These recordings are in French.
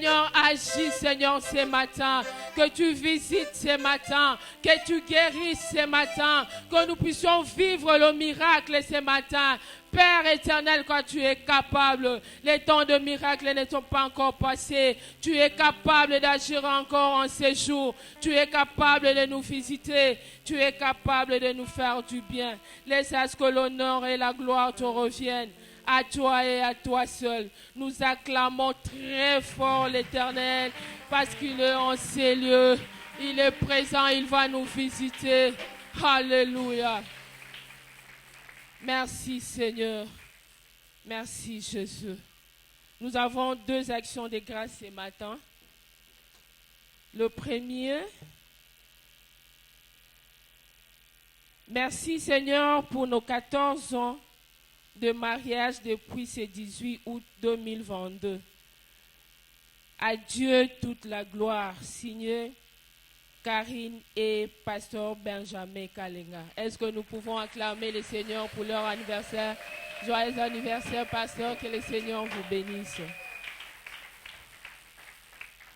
Seigneur, agis, Seigneur, ce matin. Que tu visites ce matin. Que tu guérisses ce matin. Que nous puissions vivre le miracle ce matin. Père éternel, quand tu es capable, les temps de miracle ne sont pas encore passés. Tu es capable d'agir encore en ces jours. Tu es capable de nous visiter. Tu es capable de nous faire du bien. Laisse à ce que l'honneur et la gloire te reviennent. À toi et à toi seul. Nous acclamons très fort l'Éternel parce qu'il est en ces lieux. Il est présent, il va nous visiter. Alléluia. Merci Seigneur. Merci Jésus. Nous avons 2 actions de grâce ce matin. Le premier, merci Seigneur pour nos 14 ans de mariage depuis ce 18 août 2022. À Dieu toute la gloire. Signé Karine et Pasteur Benjamin Kalenga. Est-ce que nous pouvons acclamer le Seigneur pour leur anniversaire? Joyeux anniversaire, Pasteur, que le Seigneur vous bénisse.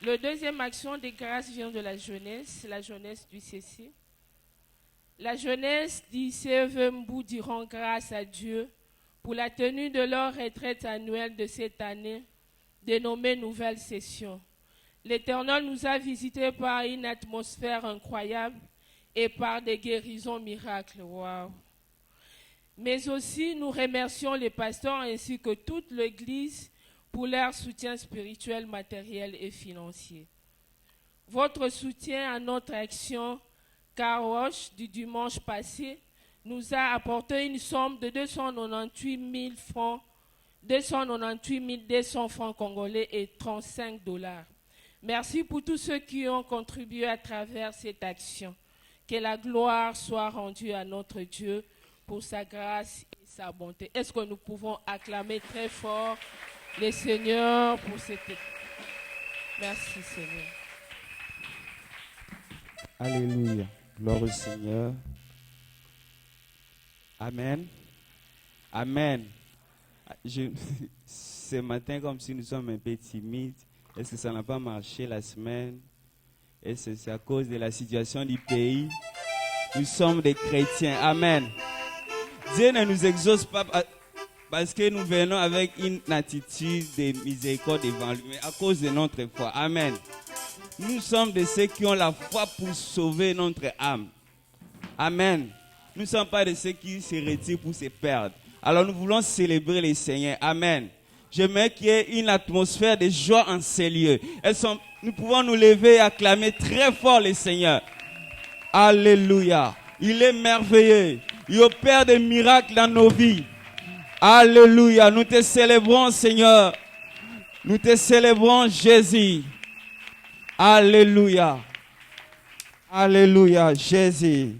Le deuxième action de grâce vient de la jeunesse du CC. La jeunesse d'ICVMBou diront grâce à Dieu pour la tenue de leur retraite annuelle de cette année, dénommée Nouvelle Session. L'Éternel nous a visités par une atmosphère incroyable et par des guérisons miracles. Wow. Mais aussi, nous remercions les pasteurs ainsi que toute l'Église pour leur soutien spirituel, matériel et financier. Votre soutien à notre action Caroche du dimanche passé nous a apporté une somme de 298 200 francs congolais et 35 $. Merci pour tous ceux qui ont contribué à travers cette action. Que la gloire soit rendue à notre Dieu pour sa grâce et sa bonté. Est-ce que nous pouvons acclamer très fort le Seigneur pour cette... Merci Seigneur. Alléluia. Gloire au Seigneur. Amen. Amen. Ce matin, comme si nous sommes un peu timides, est-ce que ça n'a pas marché la semaine? Est-ce que c'est à cause de la situation du pays? Nous sommes des chrétiens. Amen. Dieu ne nous exauce pas parce que nous venons avec une attitude de miséricorde devant lui, mais à cause de notre foi. Amen. Nous sommes de ceux qui ont la foi pour sauver notre âme. Amen. Nous ne sommes pas de ceux qui se retirent pour se perdre. Alors nous voulons célébrer le Seigneur. Amen. J'aimerais qu'il y ait une atmosphère de joie en ces lieux. Nous pouvons nous lever et acclamer très fort le Seigneur. Alléluia. Il est merveilleux. Il opère des miracles dans nos vies. Alléluia. Nous te célébrons, Seigneur. Nous te célébrons, Jésus. Alléluia. Alléluia, Jésus.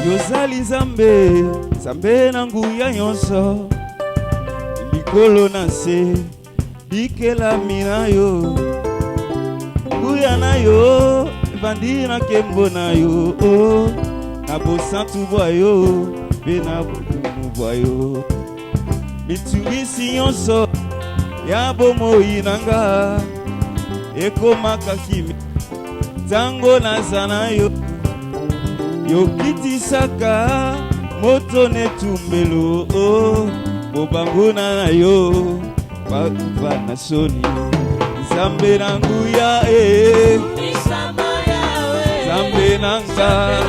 Yozali Nzambe, Nzambe na nguya nyonso, likolo na se, bikelami na yo, nguya na yo, evandi na kembo na yo, na bosantu bwa yo, pe na bodumu bwa yo, mitungisi nyonso, ya bomoi nanga, ekomaka kimi, tango naza na yo, yokitisaka moto netumbelo bobanguna na yo bakuva na soni Nzambe na nguya Nzambe nanga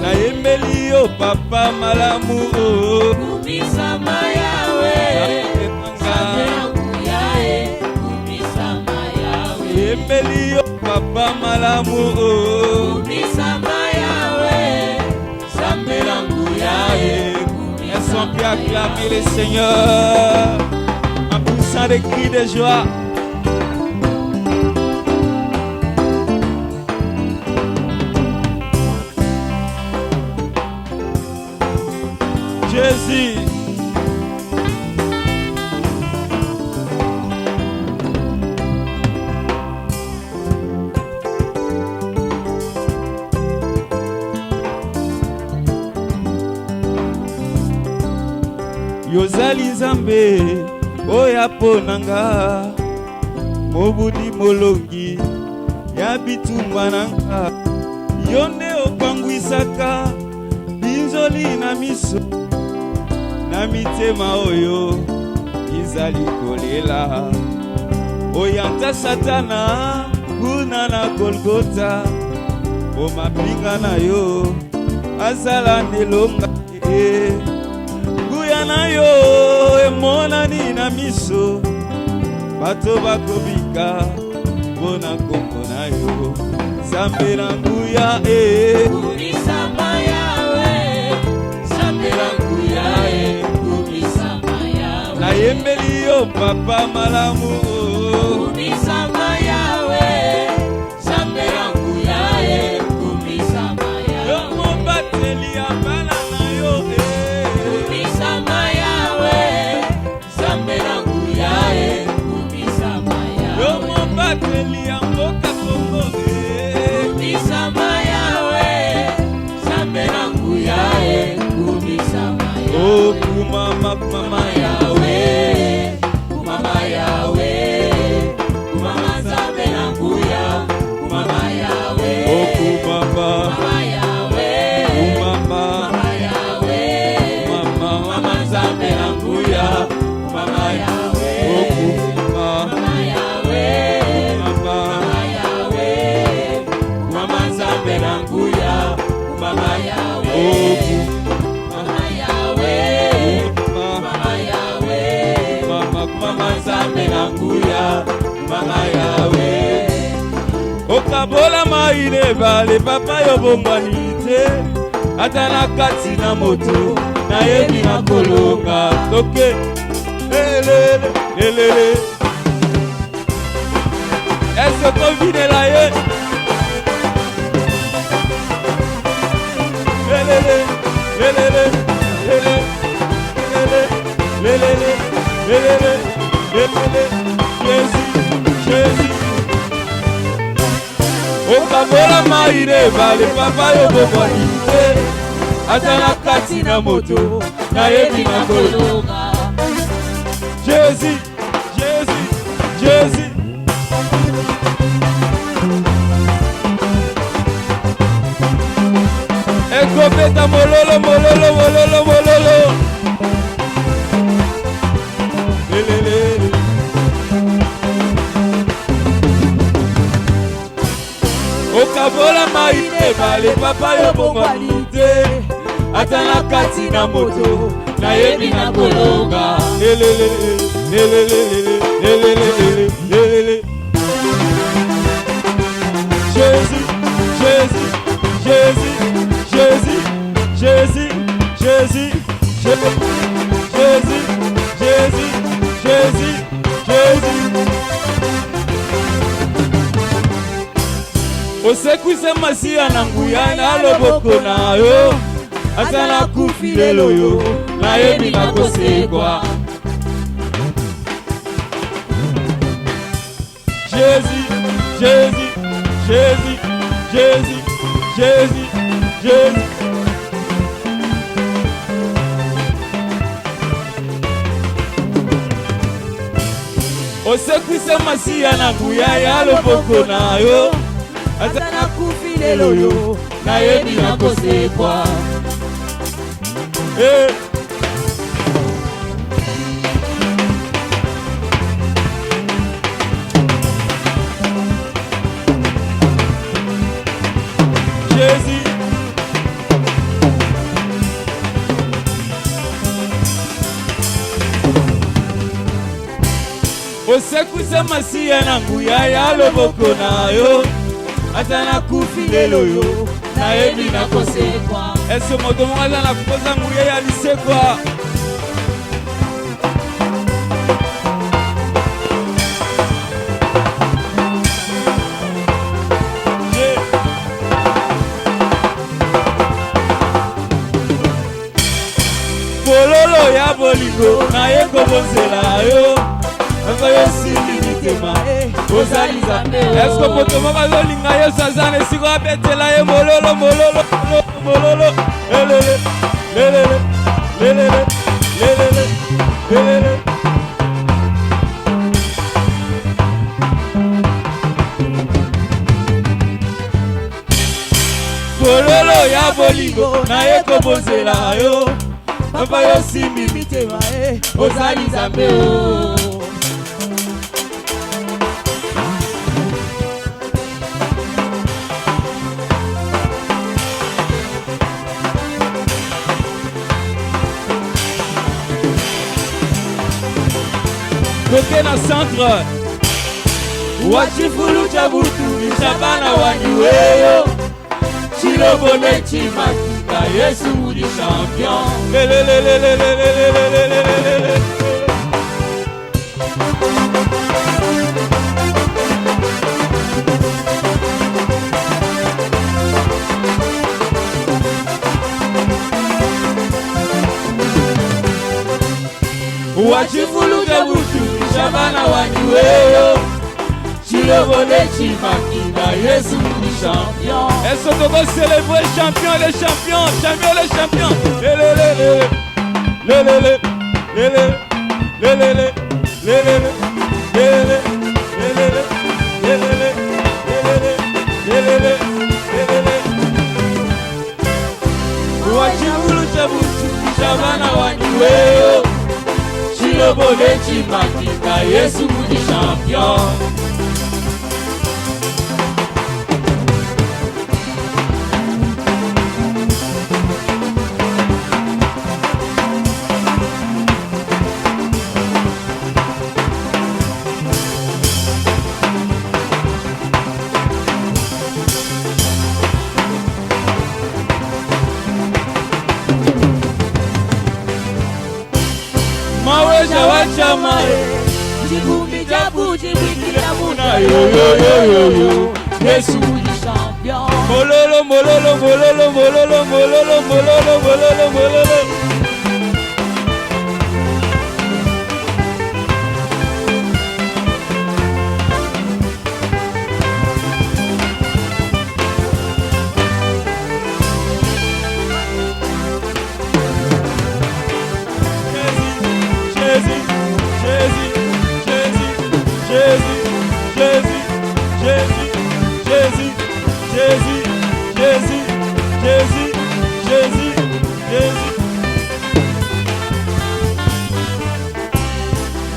nayembeli yo papa malamu nayembeli yo papa malamu Est-ce qu'on peut acclamer le Seigneur en poussant des cris de joie? Jésus. Yozali Nzambe oya ponanga mobudi molongi ya bitumba nanga yonde opangwisaka binzoli na miso na mitema oyo izali kolela oyanta satana kuna na Golgota omapinga na yo azala nelonga na yo emonani na miso bato bakobika mpona kombo na yo Nzambe na nguya kumisama yawe Nzambe na nguya kumisama yawe nayembeli yo papa malamu kumisama yawe Nzambe na nguya kumisama yawe yo mobateli ya bana na yo bateli ya mboka Kongo kumisama yawe Nzambe na nguya kumisama yawe oh kumama kumama yawe kumama yawe kumama Nzambe na nguya kumama yawe oh kumama kumama yawe kumama yawe mama Nzambe na nguya kumama yawe oh kumama okabola maine bale papa yo bombani te ata na kati na moto nayebi na kolonga toke lelele lelele est-ce kovinela ye lelele lelele lelele lelele lelele lelele Jésus Jésus okabola maine bale papa yo bombani te ata na kati na moto nayebi na kolonga Jésus Jésus Jésus ekopeta mololo mololo mololo mololo lelele okabola maine bale papa yo bombani te ata na kati na moto nayebi na kolonga lelele lelele lelele lelele Jésus Jésus Jésus Jésus Jésus Jésus Jésus Jésus Jésus Jésus osekwisa masiya na nguya na loboko na yo ata nakufi lelo yo nayebi nakosekwa Jésus Jésus Jésus Jésus Jésus Jésus osekwisa masiya na nguya ya loboko na yo ata nakufi lelo yo nayebi nakosekwa Jésus osekwisa masiya na nguya ya loboko na yo ata nakufi lelo yo nayebi nakosekwa ese moto moko aza na kokoza nguya ya lisekwa Bololo ya bolingo na ye kobonzela yo Anga yosili mitema ozali nzambe Est-ce que poto moko azolinga Yesu aza na esika abetela ye mololo mololo mololo lelele lelele lelele lelele lelele Bololo ya bolingo na ye kobonzela yo Papa yosimbi mitema ozali nzambe o Koke na centre Wachifulu chabutu Nishabana waniweyo Chilobone chimakika Yesu udi champion Lelelelelelelelelelelelelele Wachifulu chabutu Nishabana waniweyo Chilobone chimakika Yesu udi champion Est-ce qu'on va célébrer champion les champions Champion les champions Lelelele Lelele Lelele Lelele Lelele Lelele Lelele Lelele Lelele Lelele Lelele Wachifulu chabutu Nishabana waniweyo Chilobone chimakika Yesu udi champion Chamae, Jibumi jabu, jibiki Muna yo yo yo yo yo Yesu di champion. Mololo mololo mololo mololo mololo mololo mololo mololo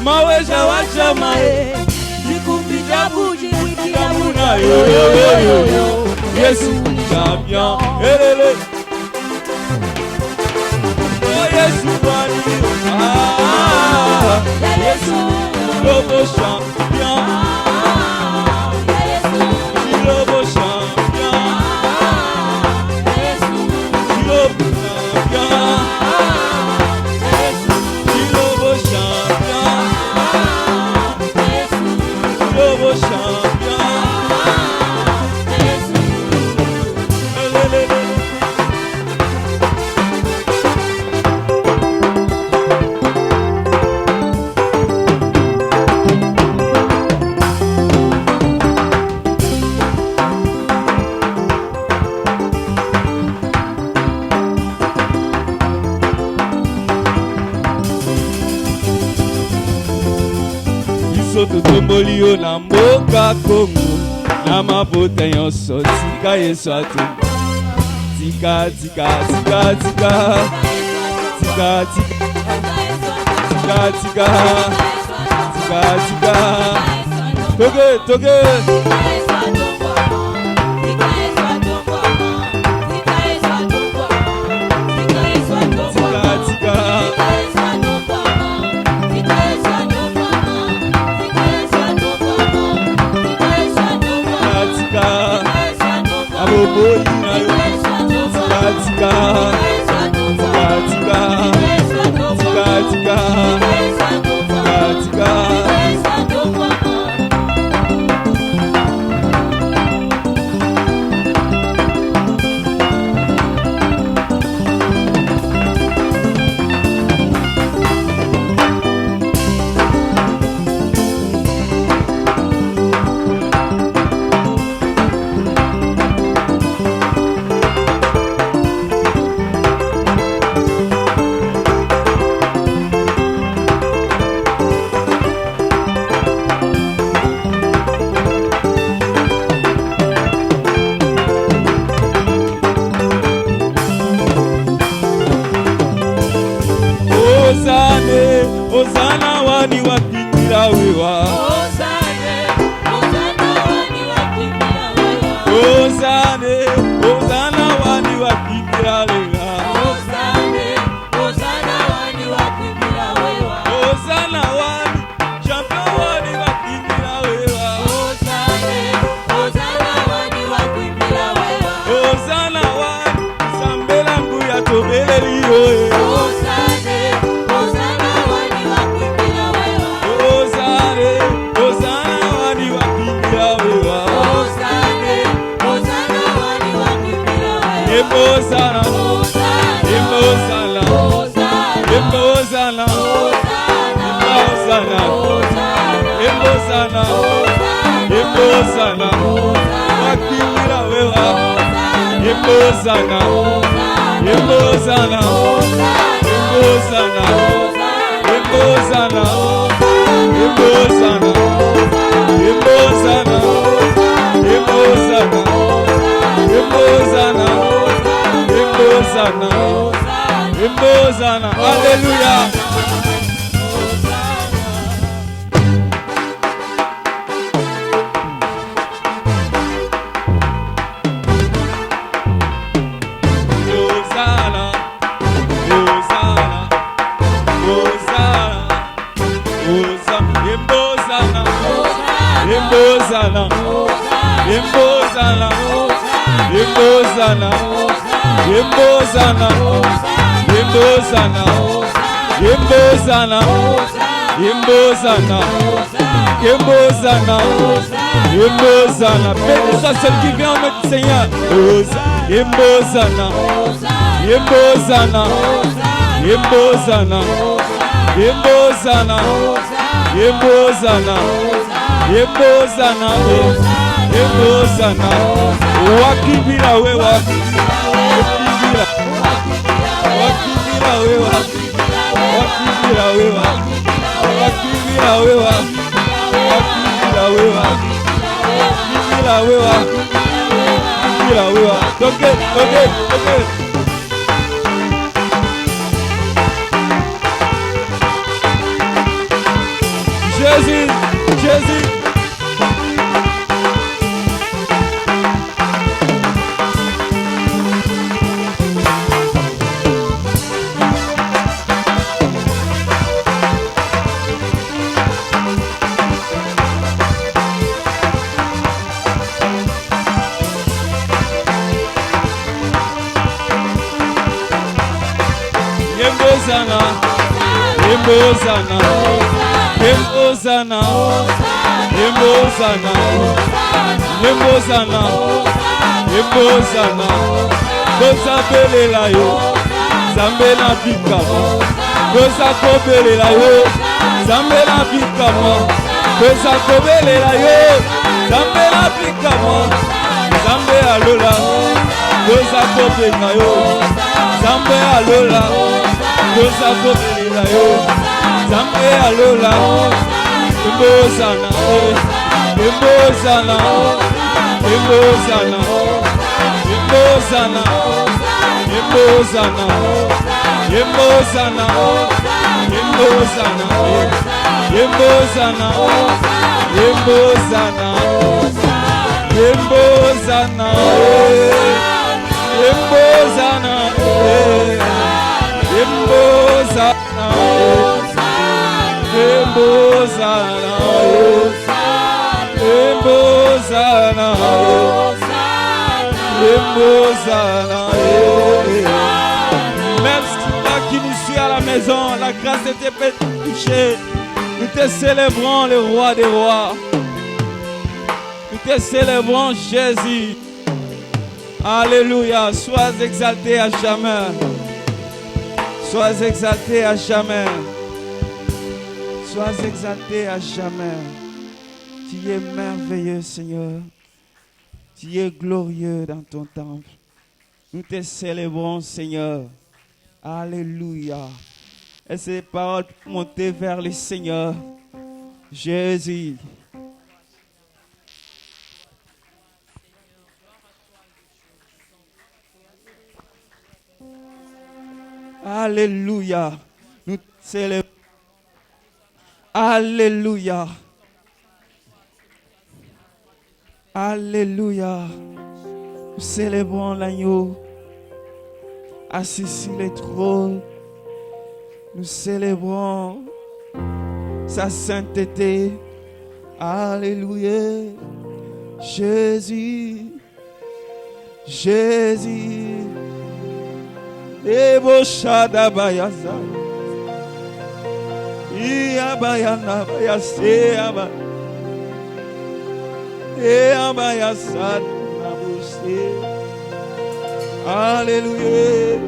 Maweja wachamae Jikumbi jabu, jibiki Muna yo yo yo yo yo Yesu champion Elele Oh Yesu wani Ah Yesu Lobo champion Lobo champion Lobo champion Lobo champion Lobo champion Totomboli yo na mboka Kongo na mabota nyonso tika Yesu atumba tika tika tika tika tika tika tika tika tika toge toge Hosanna wani wakimbira wewa. Hosanna wani wakimbira wewa. Hosanna, Hosanna wani wakimbira wewa. Hosanna wani wakimbira wewa. Hosanna wani, champion wani wakimbira wewa. Hosanna wani wakimbira wewa. Hosanna wani, sambela nguya tobeleli yoe. Hosanna wani wakimbira wewa. Hosanna, Hosanna wani wakimbira wewa. Hosanna wani wakimbira wewa. Hosanna, Hosanna, Hosanna, Hosanna, Hosanna, Hosanna, wakimbira wewa. Hosanna, Hosanna, Hosanna, Hosanna, Hosanna, Hosanna, Hosanna, Hosanna, Alléluia. Hosanna, Hosanna, Hosanna, Hosanna, Hosanna, Hosanna, Hosanna, Hosanna, Hosanna, Hosanna, Hosanna, Hosanna, Hosanna. Bénis soit celui qui vient en notre Seigneur. Hosanna, Hosanna, Hosanna, Hosanna, Hosanna, Hosanna, Hosanna. Wakimbira wewa, wakimbira, wakimbira wewa, wakimbira wewa, wakimbira wewa, wakimbira wewa, wakimbira wewa, wakimbira wewa. Okay. Jésus. Hosanna, Hosanna, Hosanna, Hosanna, Hosanna, Hosanna. Kosabelela yo, Zambela bikama. Kosakobelela yo, Zambela bikama. Kosakobelela yo, Zambela bikama. Zambe alola, kosakobelela yo, Zambe alola. Kosakobelela yo, Zambe alola. Hosanna, Hosanna, Hosanna, Hosanna, Hosanna, Hosanna, Hosanna, Hosanna, Hosanna, Hosanna, Hosanna, même toi qui nous suis à la maison, la grâce de tes peut toucher. Nous te célébrons le roi des rois. Nous te célébrons Jésus. Alléluia. Sois exalté à jamais. Sois exalté à jamais. Sois exalté à jamais. Tu es merveilleux, Seigneur. Tu es glorieux dans ton temple. Nous te célébrons, Seigneur. Alléluia. Et ces paroles montées vers le Seigneur. Jésus. Alléluia. Nous célébrons Alléluia. Alléluia. Nous célébrons l'agneau assis sur le trône. Nous célébrons sa sainteté. Alléluia. Jésus. Jésus. Ebo Shadabayaza. Iabayana Bayase Aba. Eabayasan Nabuse. Alléluia.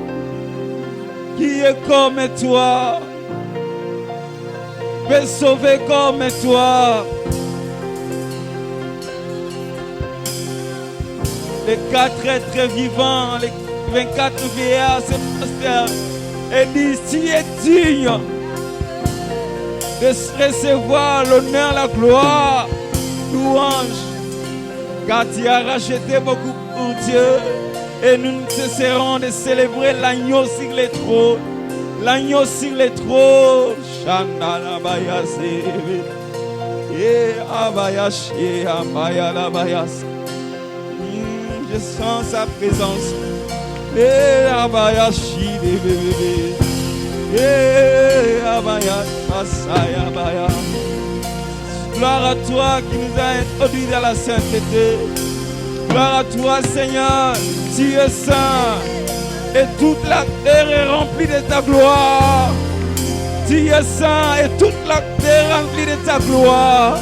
Qui est comme toi? Peut sauver comme toi. Les 4 êtres vivants, les 24 vieillards se prosternent et disent: tu es digne de recevoir l'honneur, la gloire, louange, car tu as racheté beaucoup pour Dieu. Et nous ne cesserons de célébrer l'agneau sur les trônes. L'agneau sur les trônes. Shandala Bayase. Et Abayashi Abayala Bayas. Je sens sa présence. Et Abayashi de bébé. Et Abayas Masaya Baya. Gloire à toi qui nous a introduits dans la sainteté. Gloire à toi, Seigneur. Tu es saint et toute la terre est remplie de ta gloire. Tu es saint et toute la terre est remplie de ta gloire.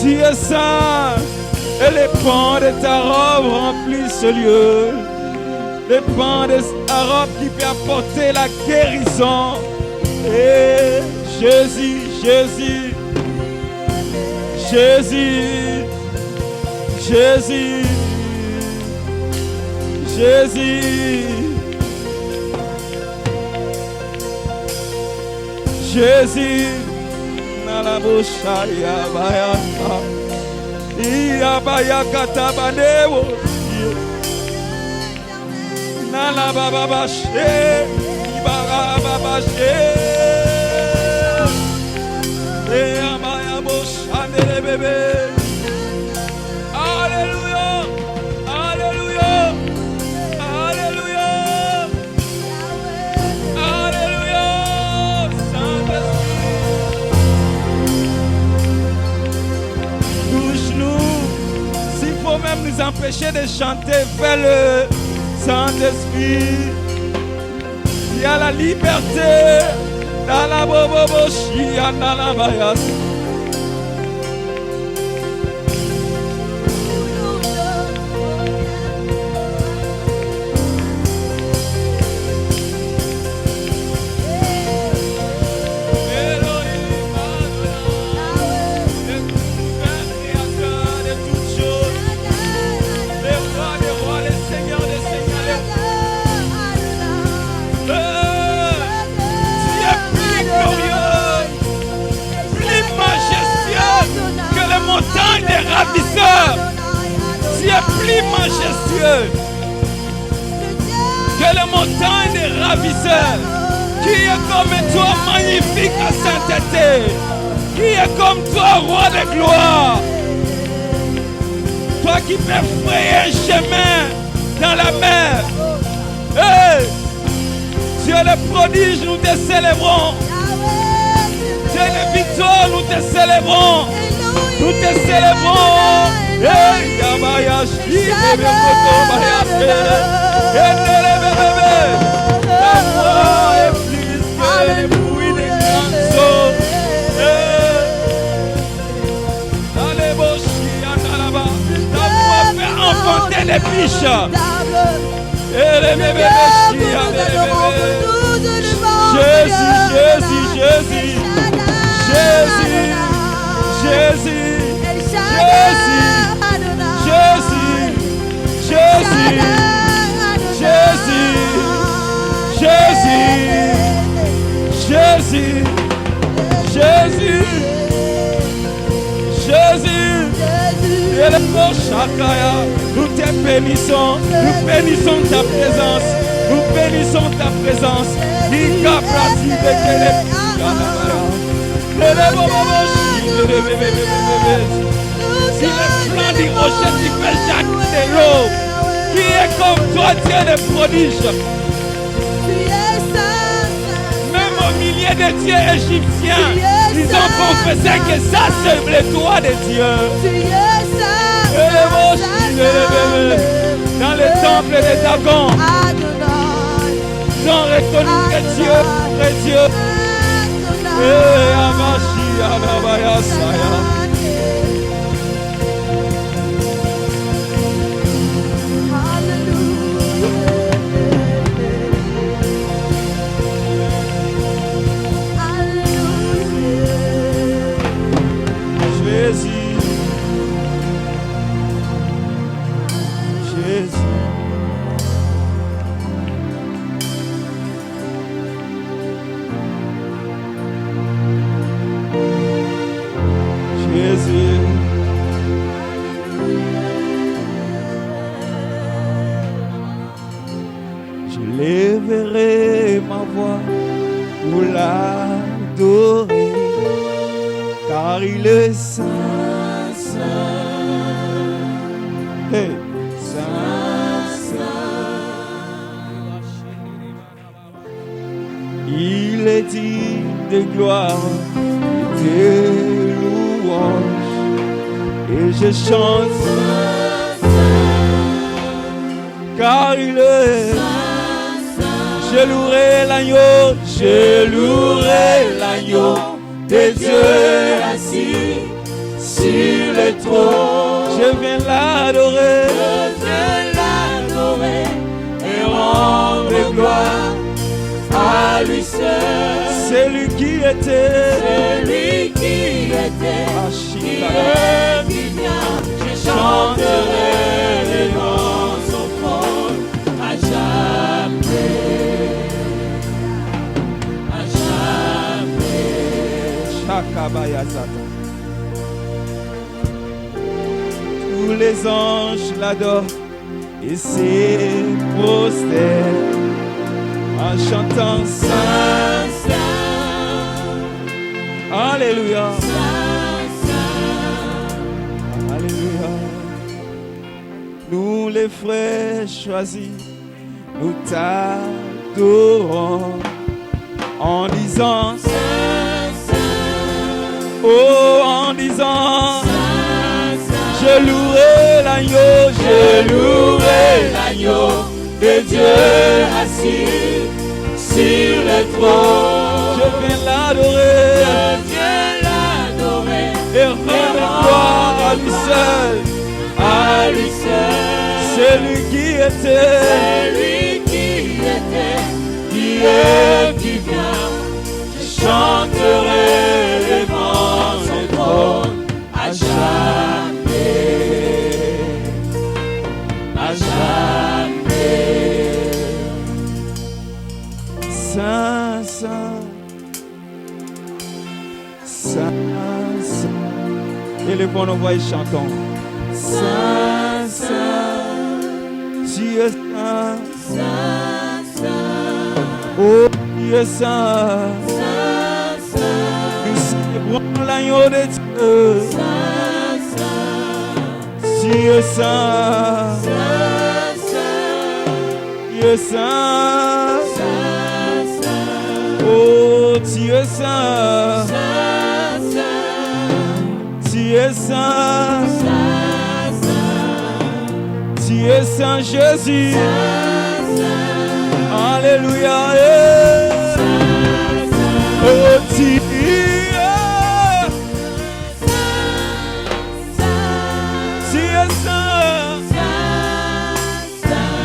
Tu es saint et les pans de ta robe remplissent ce lieu. Les pans de ta robe qui peut apporter la guérison. Et Jésus, Jésus, Jésus, Jésus. Jésus, Jésus, Nalaboshaya Bayaka, Iabayaka Tabanewo, Nalababashe, Ibarababashe, Eabayaboshandele bébé. Alléluia, Alléluia. Même nous empêcher de chanter, fais-le, Saint-Esprit. Il y a la liberté dans la boboboshi, dans la bayas. Tu es plus majestueux que les montagnes des ravisseurs. Qui est comme toi, magnifique à sainteté? Qui est comme toi, roi de gloire? Toi qui peux frayer un chemin dans la mer. Hey! Tu es le prodige, nous te célébrons. Tu es le victoire, nous te célébrons. Nous te célébrons. Hey, Yabayashi, bébé, Bayashi. Ta voix est plus que le bruit des grandes eaux. Allez, Boshi, Andalaba. Ta voix fait enfanter les biches. Et les bébés, Jésus, Jésus, Jésus. Jésus, Jésus, Jésus, Jésus, Jésus, Jésus, Jésus, Jésus, Jésus, et le mot Shakaya, nous te bénissons, nous bénissons ta présence, nous bénissons ta présence. Si le flanc du rocher, tu fais chaque de l'eau. Qui est comme toi, Dieu des prodiges? Même au milieu des dieux égyptiens, ils ont confessé que ça c'est le droit de Dieu. Dans le temple de Dagon, ils ont reconnu que Dieu est Dieu. Jésus, Jésus, Jésus, je lèverai ma voix pour l'adorer, car il est saint, saint, hey, saint, saint. Il est digne de gloire et de louange, et je chante, car il est. Je louerai l'agneau, je louerai l'agneau de Dieu assis sur le trône. Je viens l'adorer, et rendre gloire à lui seul. C'est lui qui était, qui est, qui vient. Je chanterai devant son trône à jamais. Tous les anges l'adorent et se prosternent en chantant Saint, Saint, Alléluia, Saint, Saint, Alléluia. Nous les frères choisis, nous t'adorons en disant oh, en disant, je louerai l'agneau, je louerai l'agneau de Dieu assis sur le trône. Je viens l'adorer, et rendre gloire à lui seul, C'est lui qui était, qui est, qui vient. Je chanterai devant son trône à jamais, à jamais. Saint, Saint, Saint, Saint. Élevons nos voix et chantons. Saint, Saint, tu es saint, Saint, Saint. Oh, tu es saint, Saint, Saint. Nous célébrons l'agneau de Dieu, Saint, Saint. Tu es saint, Saint, Saint. Tu es saint, Saint, Saint. Oh, tu es saint, Saint, Saint. Tu es saint, Saint, Saint. Tu es saint Jésus, Saint, Saint. Alléluia, Saint, Saint. Oh, tu es saint, Saint. Tu es saint, Saint, Saint.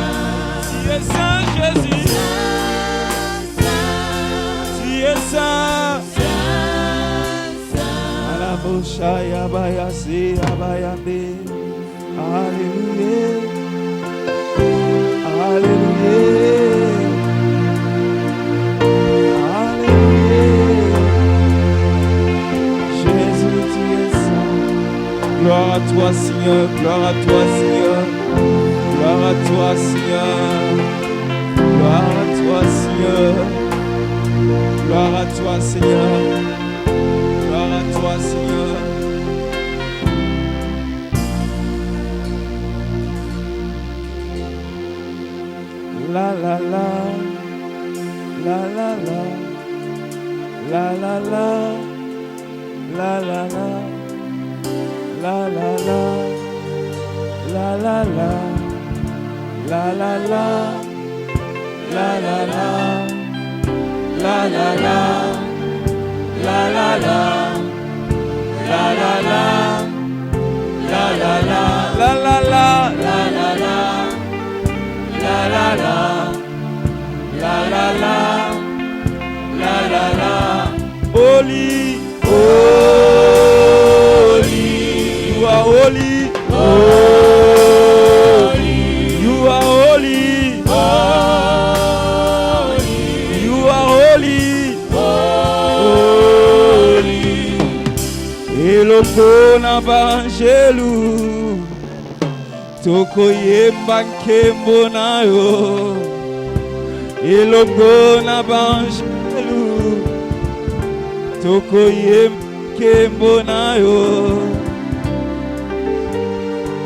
Tu es saint Jésus, Saint, Saint. Tu es saint, Saint, Saint. Alaboshaya bayasi abayande. Alléluia, Alléluia, Alléluia. Jésus, tu es saint. Gloire à toi, Seigneur, gloire à toi, Seigneur, gloire à toi, Seigneur, gloire à toi, Seigneur, gloire à toi, Seigneur, La la la, la la la, la la la, la la la, la la la, la la la, la la la, la la la, la la la, la la la, la la la, la la la, la la la, la la la, la la la. Holy, holy, you are holy, holy, you are holy, holy, you are holy, holy. Eloko na banjelu, toko yemba nkembo na yo. Eloko na banjelu, toko yemba na yo.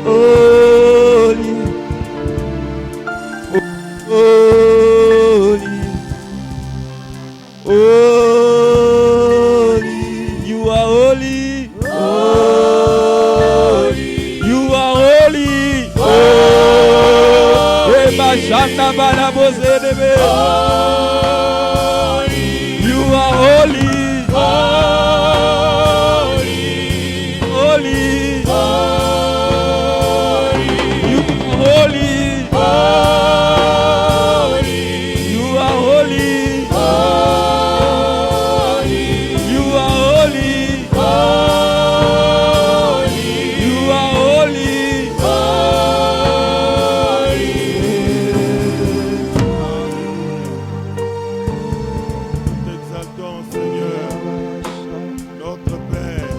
Holy, holy, holy, you are holy, holy, you are holy, holy, Bashanda Balaboze debe, you are holy, holy, holy, you are holy, holy, you are holy, holy, you are holy, holy, you are holy, holy. T'exaltons, Seigneur, notre Père,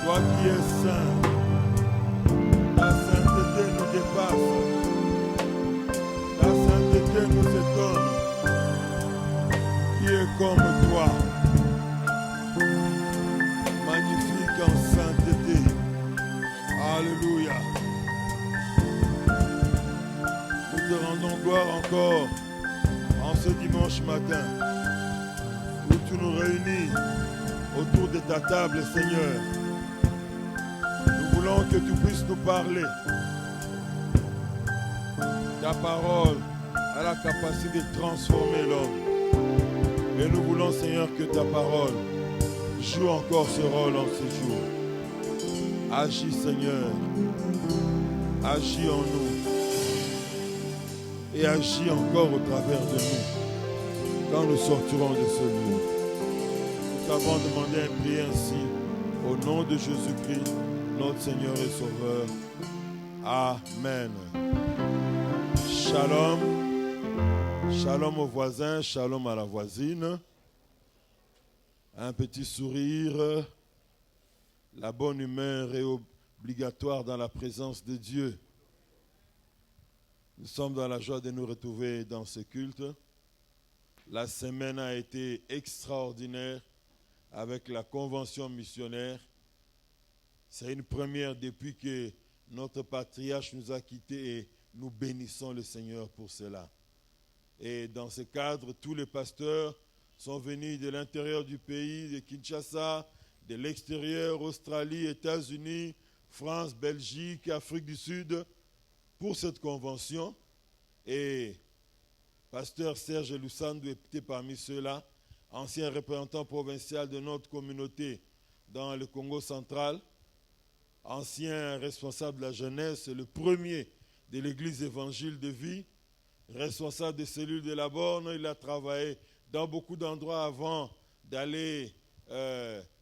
toi qui es saint. Ta sainteté nous dépasse. Ta sainteté nous étonne. Qui est comme toi, magnifique en sainteté. Alléluia. Nous te rendons gloire encore en ce dimanche matin où tu nous réunis autour de ta table, Seigneur. Nous voulons que tu puisses nous parler. Ta parole a la capacité de transformer l'homme. Et nous voulons, Seigneur, que ta parole joue encore ce rôle en ce jour. Agis, Seigneur. Agis en nous. Et agis encore au travers de nous quand nous sortirons de ce lieu. Nous t'avons demandé et prié ainsi au nom de Jésus-Christ, notre Seigneur et Sauveur. Amen. Shalom. Shalom aux voisins, shalom à la voisine. Un petit sourire. La bonne humeur est obligatoire dans la présence de Dieu. Nous sommes dans la joie de nous retrouver dans ce culte. La semaine a été extraordinaire avec la convention missionnaire. C'est une première depuis que notre patriarche nous a quittés et nous bénissons le Seigneur pour cela. Et dans ce cadre, tous les pasteurs sont venus de l'intérieur du pays, de Kinshasa, de l'extérieur, Australie, États-Unis, France, Belgique, Afrique du Sud, pour cette convention. Et pasteur Serge Lusando était parmi ceux-là, ancien représentant provincial de notre communauté dans le Congo central, ancien responsable de la jeunesse, le premier de l'église évangile de vie, responsable des cellules de la borne. Il a travaillé dans beaucoup d'endroits avant d'aller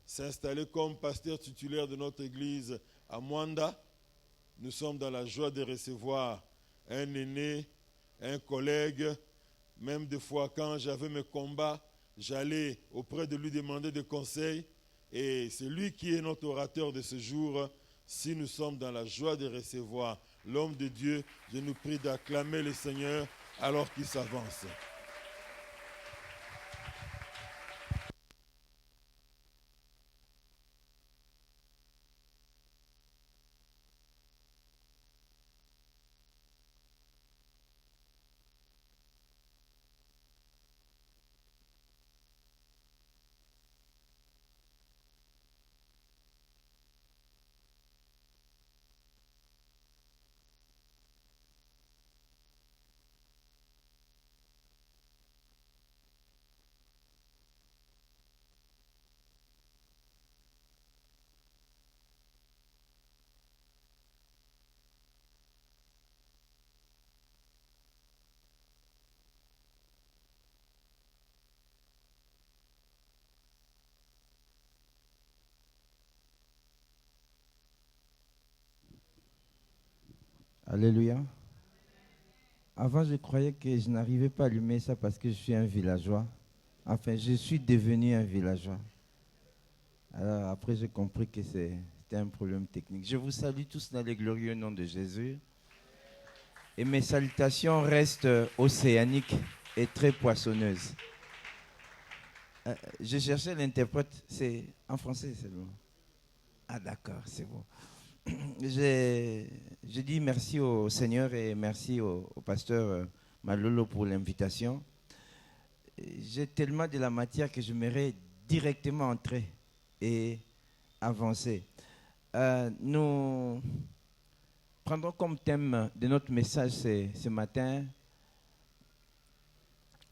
s'installer comme pasteur titulaire de notre église à Mwanda. Nous sommes dans la joie de recevoir un aîné, un collègue. Même des fois, quand j'avais mes combats, j'allais auprès de lui demander des conseils. Et c'est lui qui est notre orateur de ce jour. Si nous sommes dans la joie de recevoir l'homme de Dieu, je nous prie d'acclamer le Seigneur alors qu'il s'avance. Alléluia. Avant, je croyais que je n'arrivais pas à allumer ça parce que je suis un villageois. Enfin, je suis devenu un villageois. Alors après, j'ai compris que c'était un problème technique. Je vous salue tous dans le glorieux nom de Jésus. Et mes salutations restent océaniques et très poissonneuses. Je cherchais l'interprète. C'est en français, c'est bon. Ah d'accord, c'est bon. Je dis merci au Seigneur et merci au pasteur Malolo pour l'invitation. J'ai tellement de la matière que je m'aimerais directement entrer et avancer. Nous prendrons comme thème de notre message ce matin,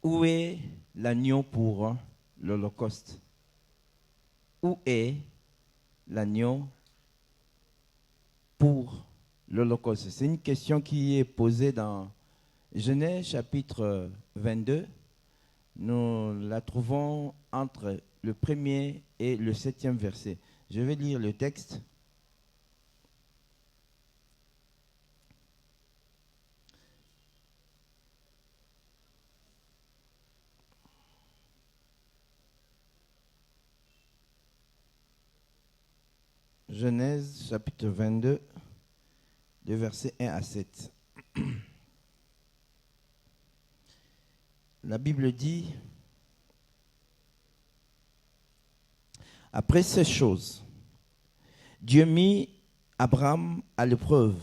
où est l'agneau pour l'Holocauste? Où est l'agneau pour l'Holocauste? C'est une question qui est posée dans Genèse chapitre 22. Nous la trouvons entre le 1er et le 7e verset. Je vais lire le texte. Genèse chapitre 22, de versets 1 à 7. La Bible dit: après ces choses, Dieu mit Abraham à l'épreuve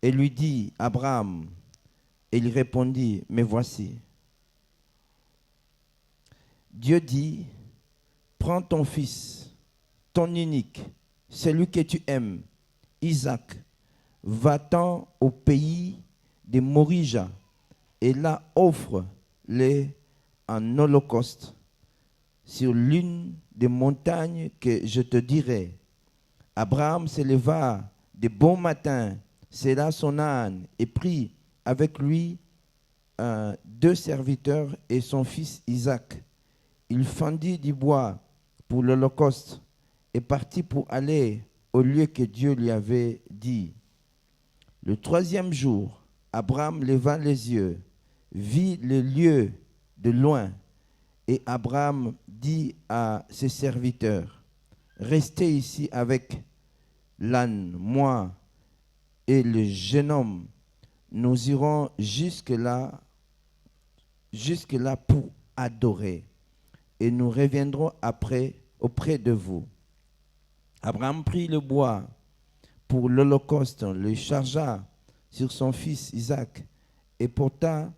et lui dit: Abraham. Et il répondit: me voici. Dieu dit: prends ton fils, ton unique, celui que tu aimes, Isaac, va-t'en au pays de Morija et là offre-le en holocauste sur l'une des montagnes que je te dirai. Abraham se leva de bon matin, sella son âne et prit avec lui 2 serviteurs et son fils Isaac. Il fendit du bois pour l'holocauste et partit pour aller au lieu que Dieu lui avait dit. Le 3e jour, Abraham leva les yeux, vit le lieu de loin, et Abraham dit à ses serviteurs: restez ici avec l'âne, moi et le jeune homme, nous irons jusque-là pour adorer, et nous reviendrons après auprès de vous. Abraham prit le bois pour l'holocauste, le chargea sur son fils Isaac et porta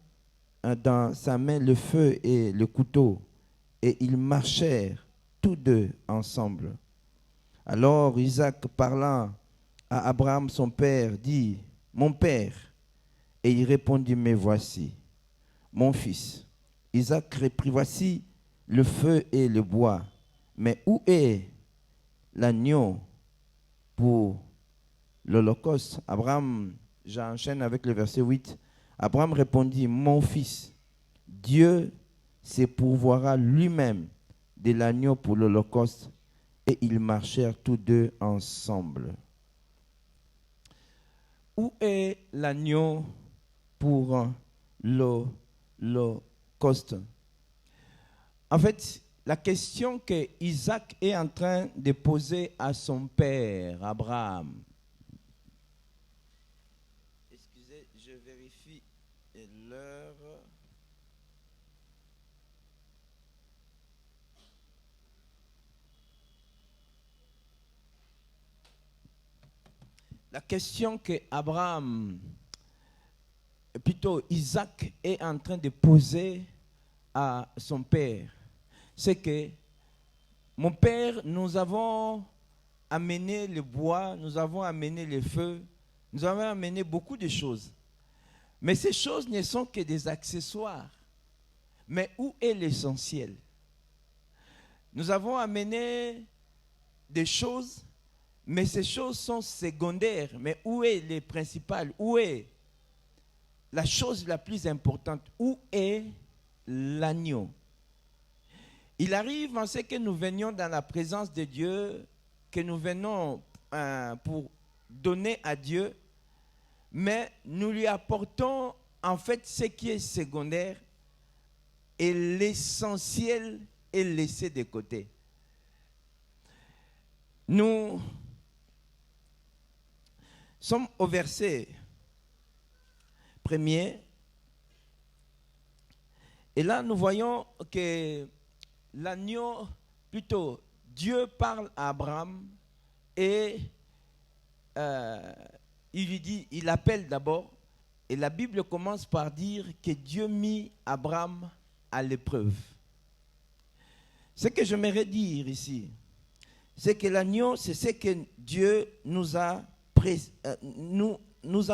dans sa main le feu et le couteau, et ils marchèrent tous deux ensemble. Alors Isaac, parlant à Abraham son père, dit: mon père. Et il répondit: me voici, mon fils. Isaac reprit: voici le feu et le bois, mais où est l'agneau pour l'holocauste? Abraham, j'enchaîne avec le verset 8. Abraham répondit: mon fils, Dieu se pourvoira lui-même de l'agneau pour l'holocauste. Et ils marchèrent tous deux ensemble. Où est l'agneau pour l'holocauste? En fait, la question que Isaac est en train de poser à son père, Abraham. Excusez, je vérifie l'heure. La question que Isaac est en train de poser à son père, c'est que: mon père, nous avons amené le bois, nous avons amené le feu, nous avons amené beaucoup de choses. Mais ces choses ne sont que des accessoires. Mais où est l'essentiel? Nous avons amené des choses, mais ces choses sont secondaires. Mais où est le principal? Où est la chose la plus importante? Où est l'agneau? Il arrive en ce que nous venions dans la présence de Dieu, que nous venons pour donner à Dieu, mais nous lui apportons en fait ce qui est secondaire et l'essentiel est laissé de côté. Nous sommes au verset 1er. Et là, nous voyons que l'agneau, plutôt, Dieu parle à Abraham et il lui dit, il appelle d'abord. Et la Bible commence par dire que Dieu mit Abraham à l'épreuve. Ce que j'aimerais dire ici, c'est que l'agneau, c'est ce que Dieu nous a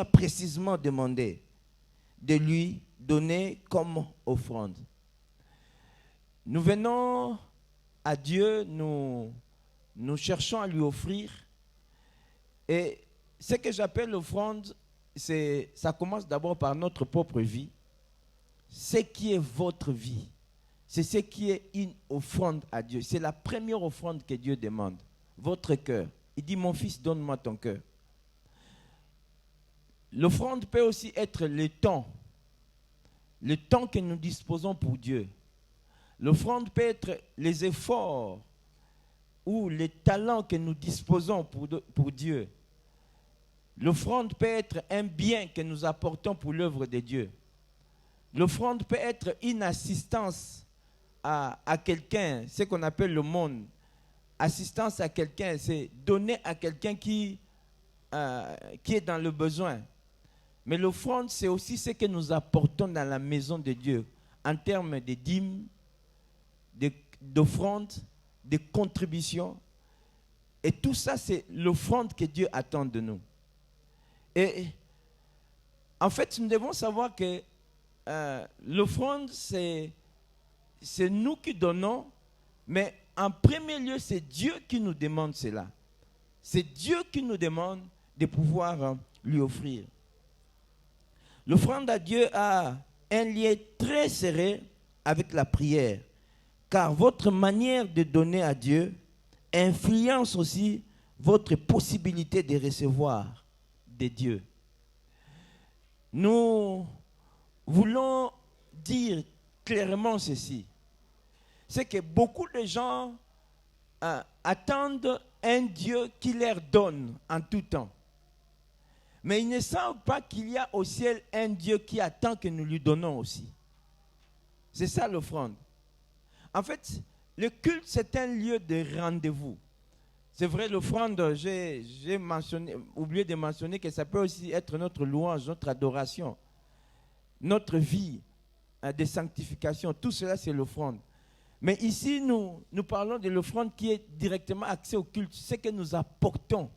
précisément demandé de lui donner comme offrande. Nous venons à Dieu, nous cherchons à lui offrir. Et ce que j'appelle offrande, ça commence d'abord par notre propre vie. Ce qui est votre vie, c'est ce qui est une offrande à Dieu. C'est la première offrande que Dieu demande. Votre cœur. Il dit, mon fils, donne-moi ton cœur. L'offrande peut aussi être le temps que nous disposons pour Dieu. L'offrande peut être les efforts ou les talents que nous disposons pour Dieu. L'offrande peut être un bien que nous apportons pour l'œuvre de Dieu. L'offrande peut être une assistance à quelqu'un, ce qu'on appelle le monde. Assistance à quelqu'un, c'est donner à quelqu'un qui est dans le besoin. Mais l'offrande, c'est aussi ce que nous apportons dans la maison de Dieu, en termes de dîmes, d'offrandes, de contributions. Et tout ça, c'est l'offrande que Dieu attend de nous. Et en fait, nous devons savoir que l'offrande, c'est nous qui donnons, mais en premier lieu, c'est Dieu qui nous demande cela. C'est Dieu qui nous demande de pouvoir lui offrir. L'offrande à Dieu a un lien très serré avec la prière, car votre manière de donner à Dieu influence aussi votre possibilité de recevoir de Dieu. Nous voulons dire clairement ceci, c'est que beaucoup de gens attendent un Dieu qui leur donne en tout temps. Mais ils ne savent pas qu'il y a au ciel un Dieu qui attend que nous lui donnons aussi. C'est ça l'offrande. En fait, le culte, c'est un lieu de rendez-vous. C'est vrai, l'offrande, j'ai oublié de mentionner que ça peut aussi être notre louange, notre adoration, notre vie de sanctification. Tout cela, c'est l'offrande. Mais ici, nous parlons de l'offrande qui est directement axée au culte. Ce que nous apportons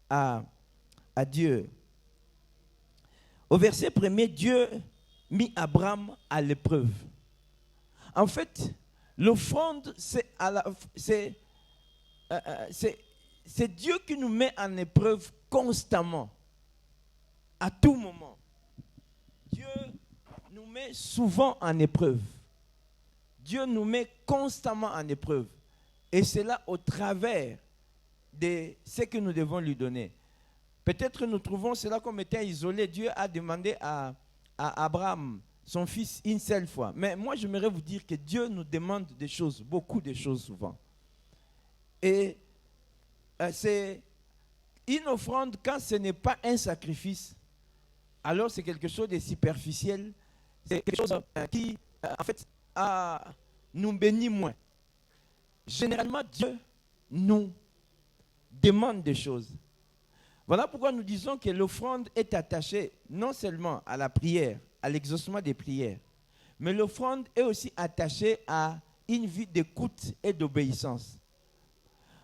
à Dieu. Au verset 1er, Dieu mit Abraham à l'épreuve. En fait, l'offrande, c'est Dieu qui nous met en épreuve constamment, à tout moment. Dieu nous met souvent en épreuve. Dieu nous met constamment en épreuve. Et c'est là au travers de ce que nous devons lui donner. Peut-être nous trouvons cela comme étant isolé. Dieu a demandé à Abraham, son fils, une seule fois. Mais moi, j'aimerais vous dire que Dieu nous demande des choses, beaucoup de choses souvent. Et c'est une offrande, quand ce n'est pas un sacrifice, alors c'est quelque chose de superficiel. C'est quelque chose qui, en fait, nous bénit moins. Généralement, Dieu nous demande des choses. Voilà pourquoi nous disons que l'offrande est attachée non seulement à la prière, à l'exaucement des prières, mais l'offrande est aussi attachée à une vie d'écoute et d'obéissance.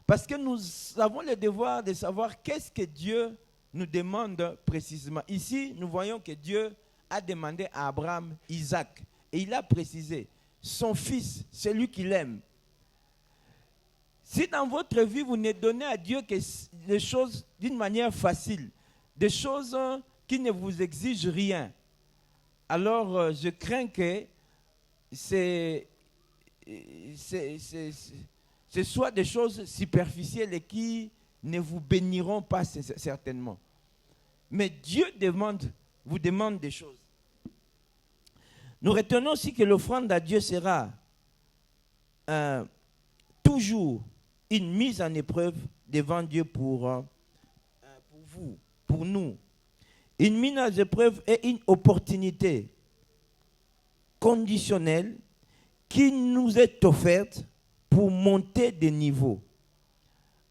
Parce que nous avons le devoir de savoir qu'est-ce que Dieu nous demande précisément. Ici, nous voyons que Dieu a demandé à Abraham Isaac. Et il a précisé, son fils, celui qu'il aime. Si dans votre vie, vous ne donnez à Dieu que des choses d'une manière facile, des choses qui ne vous exigent rien, alors je crains que ce soit des choses superficielles et qui ne vous béniront pas certainement. Mais Dieu vous demande des choses. Nous retenons aussi que l'offrande à Dieu sera toujours une mise en épreuve devant Dieu pour vous, pour nous. Une mise en épreuve est une opportunité conditionnelle qui nous est offerte pour monter de niveau.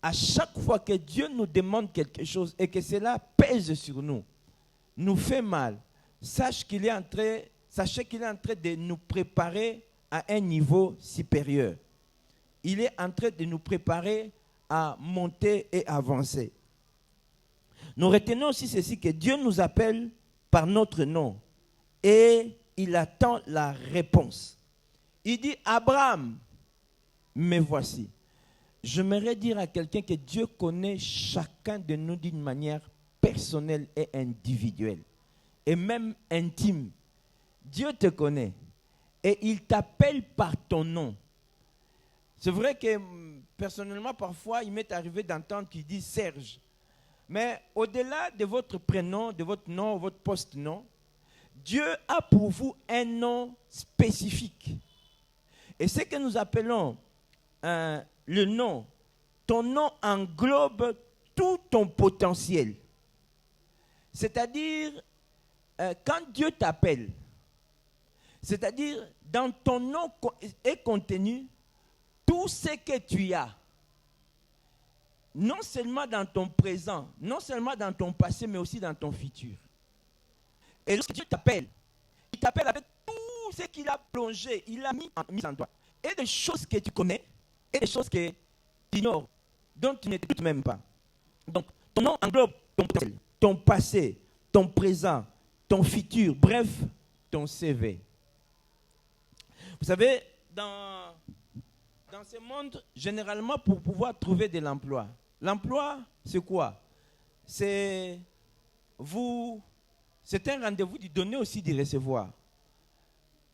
À chaque fois que Dieu nous demande quelque chose et que cela pèse sur nous, nous fait mal, sachez qu'il est en train de nous préparer à un niveau supérieur. Il est en train de nous préparer à monter et avancer. Nous retenons aussi ceci, que Dieu nous appelle par notre nom et il attend la réponse. Il dit, Abraham, me voici. J'aimerais dire à quelqu'un que Dieu connaît chacun de nous d'une manière personnelle et individuelle, et même intime. Dieu te connaît et il t'appelle par ton nom. C'est vrai que personnellement, parfois, il m'est arrivé d'entendre qu'il dit Serge. Mais au-delà de votre prénom, de votre nom, votre post-nom, Dieu a pour vous un nom spécifique. Et ce que nous appelons le nom, ton nom englobe tout ton potentiel. C'est-à-dire, quand Dieu t'appelle, c'est-à-dire dans ton nom est contenu tout ce que tu as. Non seulement dans ton présent, non seulement dans ton passé, mais aussi dans ton futur. Et lorsque Dieu t'appelle, il t'appelle avec tout ce qu'il a plongé, il a mis en toi. Et des choses que tu connais, et des choses que tu ignores, dont tu ne te doutes même pas. Donc, ton nom englobe ton potentiel, ton passé, ton présent, ton futur, bref, ton CV. Vous savez, dans ce monde, généralement, pour pouvoir trouver de l'emploi, l'emploi, c'est quoi? C'est un rendez-vous du donner aussi du recevoir.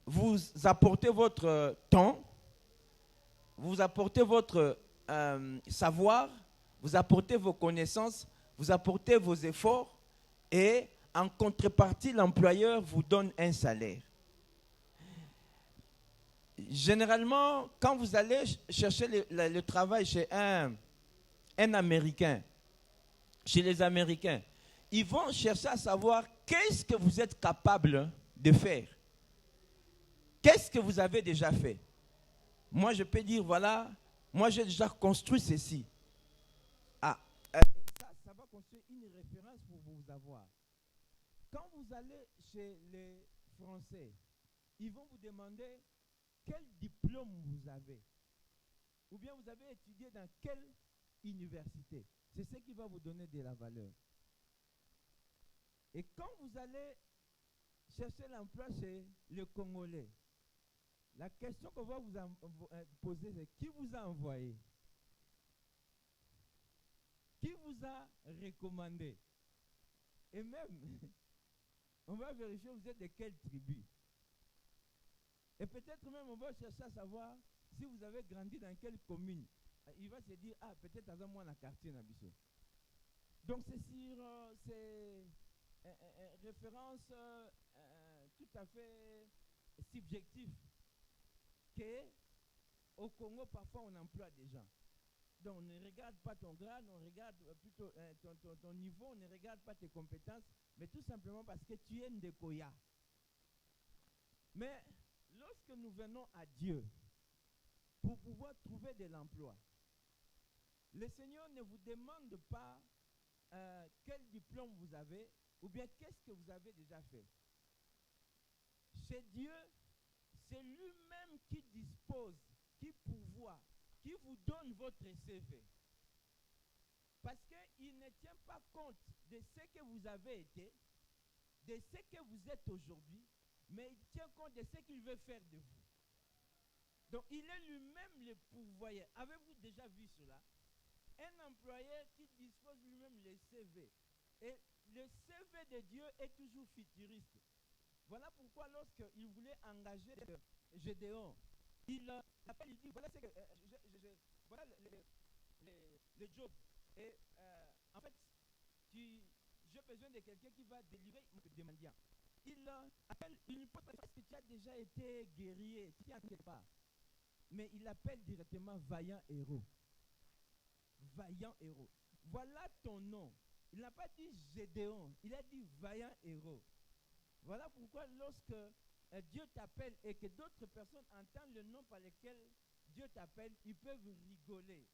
Vous apportez votre temps, vous apportez votre savoir, vous apportez vos connaissances, vous apportez vos efforts et en contrepartie, l'employeur vous donne un salaire. Généralement, quand vous allez chercher le travail chez un Américain, chez les Américains, ils vont chercher à savoir qu'est-ce que vous êtes capable de faire. Qu'est-ce que vous avez déjà fait? Moi, je peux dire, voilà, moi j'ai déjà construit ceci. Ça va construire une référence pour vous avoir. Quand vous allez chez les Français, ils vont vous demander quel diplôme vous avez. Ou bien vous avez étudié dans quelle université. C'est ce qui va vous donner de la valeur. Et quand vous allez chercher l'emploi chez le Congolais, la question qu'on va vous poser, c'est qui vous a envoyé? Qui vous a recommandé? Et même, on va vérifier vous êtes de quelle tribu. Et peut-être même on va chercher à savoir si vous avez grandi dans quelle commune. Il va se dire, peut-être à moi dans le quartier Nabiso. Donc c'est sur ces références tout à fait subjectives qu'au Congo parfois on emploie des gens. Donc on ne regarde pas ton grade, on regarde plutôt ton niveau, on ne regarde pas tes compétences, mais tout simplement parce que tu es Ndekoya. Mais lorsque nous venons à Dieu pour pouvoir trouver de l'emploi, le Seigneur ne vous demande pas quel diplôme vous avez ou bien qu'est-ce que vous avez déjà fait. Chez Dieu, c'est lui-même qui dispose, qui pourvoit, qui vous donne votre CV. Parce qu'il ne tient pas compte de ce que vous avez été, de ce que vous êtes aujourd'hui, mais il tient compte de ce qu'il veut faire de vous. Donc il est lui-même le pourvoyeur. Avez-vous déjà vu cela? Un employeur qui dispose lui-même le CV. Et le CV de Dieu est toujours futuriste. Voilà pourquoi lorsqu'il voulait engager Gédéon, il appelle, il dit, voilà, voilà le job. Et en fait, j'ai besoin de quelqu'un qui va délivrer mon demandant. Il appelle une hypothèse parce que tu as déjà été guerrier, tu n'as quelque part. Mais il appelle directement vaillant héros. Vaillant héros. Voilà ton nom. Il n'a pas dit Gédéon, il a dit vaillant héros. Voilà pourquoi lorsque Dieu t'appelle et que d'autres personnes entendent le nom par lequel Dieu t'appelle, ils peuvent rigoler.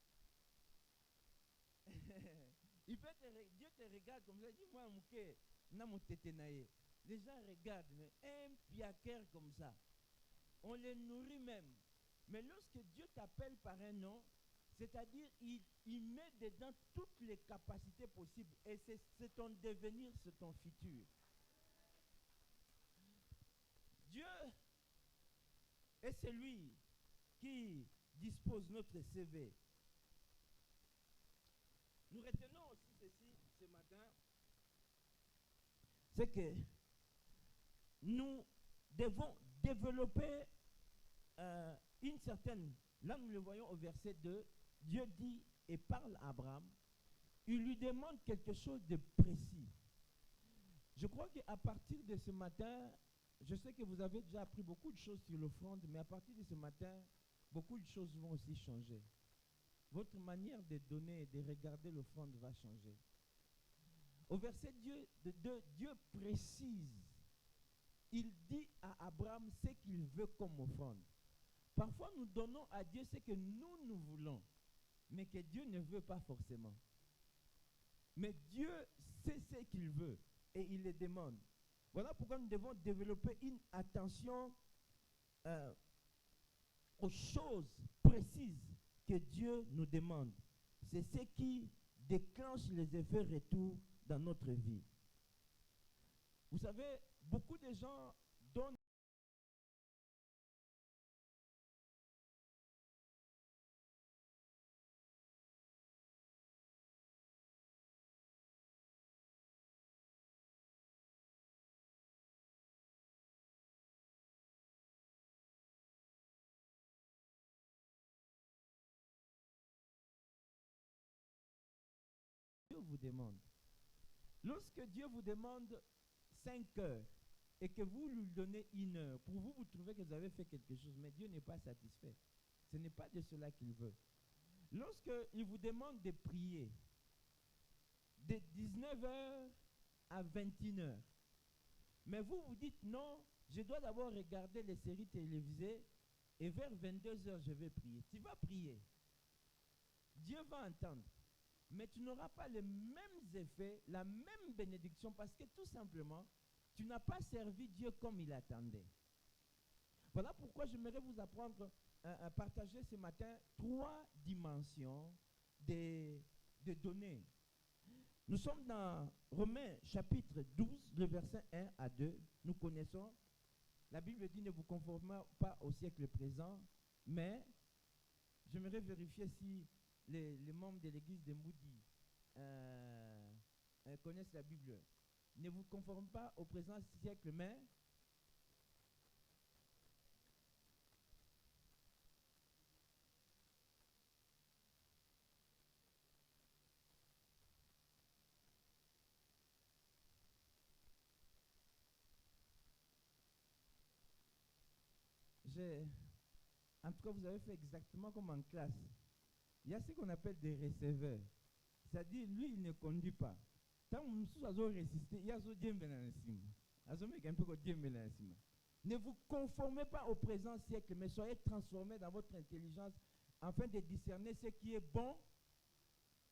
Dieu te regarde comme ça, dis-moi, mouké, na mon téténaïe. Les gens regardent, mais un piaquer comme ça, on les nourrit même. Mais lorsque Dieu t'appelle par un nom, c'est-à-dire il met dedans toutes les capacités possibles. Et c'est ton devenir, c'est ton futur. Dieu est celui qui dispose notre CV. Nous retenons aussi ceci ce matin, c'est que nous devons développer une certaine... Là, nous le voyons au verset 2, Dieu dit et parle à Abraham, il lui demande quelque chose de précis. Je crois qu'à partir de ce matin, je sais que vous avez déjà appris beaucoup de choses sur l'offrande, mais à partir de ce matin, beaucoup de choses vont aussi changer. Votre manière de donner et de regarder l'offrande va changer. Au verset 2, Dieu précise. Il dit à Abraham ce qu'il veut comme offrande. Parfois, nous donnons à Dieu ce que nous voulons, mais que Dieu ne veut pas forcément. Mais Dieu sait ce qu'il veut et il le demande. Voilà pourquoi nous devons développer une attention aux choses précises que Dieu nous demande. C'est ce qui déclenche les effets retour dans notre vie. Vous savez, beaucoup de gens donnent Dieu vous demande. Lorsque Dieu vous demande 5 heures et que vous lui donnez 1 heure, pour vous, vous trouvez que vous avez fait quelque chose, mais Dieu n'est pas satisfait. Ce n'est pas de cela qu'il veut. Lorsqu'il vous demande de prier de 19 heures à 21 heures, mais vous vous dites non, je dois d'abord regarder les séries télévisées et vers 22 heures je vais prier. Tu vas prier. Dieu va entendre. Mais tu n'auras pas les mêmes effets, la même bénédiction, parce que tout simplement, tu n'as pas servi Dieu comme il attendait. Voilà pourquoi j'aimerais vous apprendre à partager ce matin 3 dimensions de données. Nous sommes dans Romains chapitre 12, le verset 1 à 2. Nous connaissons, la Bible dit ne vous conformez pas au siècle présent, mais j'aimerais vérifier si les membres de l'église de Moody connaissent la Bible. Ne vous conformez pas au présent siècle, mais en tout cas, vous avez fait exactement comme en classe. Il y a ce qu'on appelle des receveurs. C'est-à-dire, lui, il ne conduit pas. Tant que nous avons résisté, il y a ce Dieu. Ne vous conformez pas au présent siècle, mais soyez transformés dans votre intelligence afin de discerner ce qui est bon,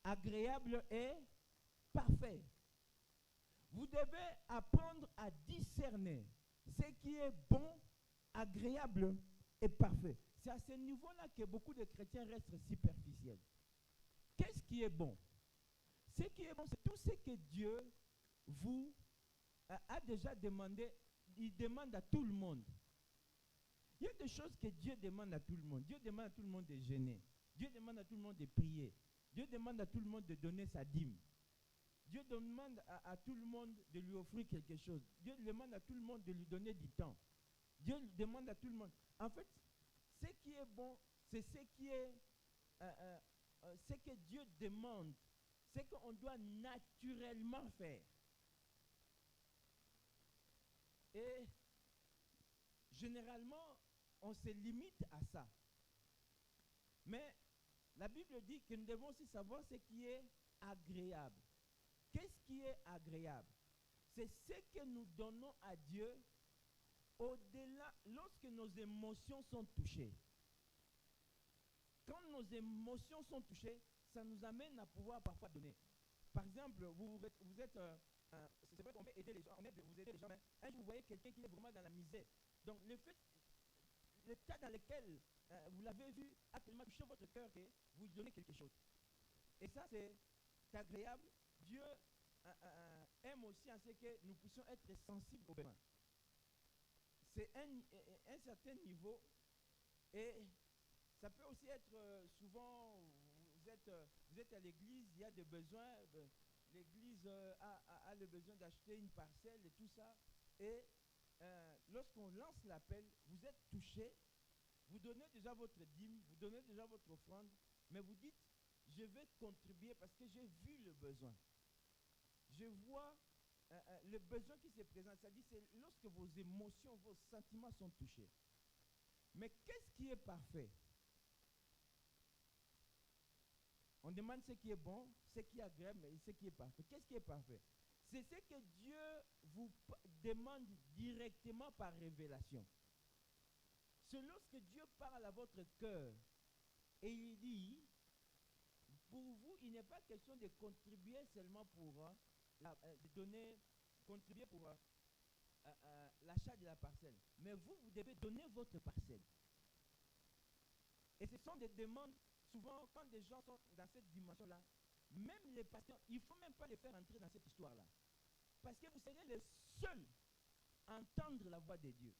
agréable et parfait. Vous devez apprendre à discerner ce qui est bon, agréable et parfait. C'est à ce niveau-là que beaucoup de chrétiens restent superficiels. Qu'est-ce qui est bon? Ce qui est bon, c'est tout ce que Dieu vous a déjà demandé. Il demande à tout le monde. Il y a des choses que Dieu demande à tout le monde. Dieu demande à tout le monde de jeûner. Dieu demande à tout le monde de prier. Dieu demande à tout le monde de donner sa dîme. Dieu demande à tout le monde de lui offrir quelque chose. Dieu demande à tout le monde de lui donner du temps. Dieu demande à tout le monde. En fait, ce qui est bon, c'est ce qui est ce que Dieu demande, ce qu'on doit naturellement faire. Et généralement, on se limite à ça. Mais la Bible dit que nous devons aussi savoir ce qui est agréable. Qu'est-ce qui est agréable? C'est ce que nous donnons à Dieu au-delà, lorsque nos émotions sont touchées. Quand nos émotions sont touchées, ça nous amène à pouvoir parfois donner. Par exemple, vous êtes, c'est vrai qu'on peut aider les gens, vous aider les gens, mais un jour vous voyez quelqu'un qui est vraiment dans la misère. Donc le cas dans lequel vous l'avez vu a tellement touché votre cœur que vous lui donnez quelque chose. Et ça c'est agréable. Dieu aime aussi en ce que nous puissions être sensibles aux besoins. C'est un certain niveau, et ça peut aussi être souvent, vous êtes à l'église, il y a des besoins, l'église a le besoin d'acheter une parcelle et tout ça, et lorsqu'on lance l'appel, vous êtes touché, vous donnez déjà votre dîme, vous donnez déjà votre offrande, mais vous dites, je vais contribuer parce que j'ai vu le besoin. Je vois le besoin qui se présente, c'est-à-dire c'est lorsque vos émotions, vos sentiments sont touchés. Mais qu'est-ce qui est parfait? On demande ce qui est bon, ce qui est agréable, mais ce qui est parfait. Qu'est-ce qui est parfait? C'est ce que Dieu vous demande directement par révélation. C'est lorsque Dieu parle à votre cœur et il dit, pour vous, il n'est pas question de contribuer seulement pour contribuer pour l'achat de la parcelle. Mais vous devez donner votre parcelle. Et ce sont des demandes, souvent, quand des gens sont dans cette dimension-là, même les pasteurs, il ne faut même pas les faire entrer dans cette histoire-là. Parce que vous serez les seuls à entendre la voix de Dieu.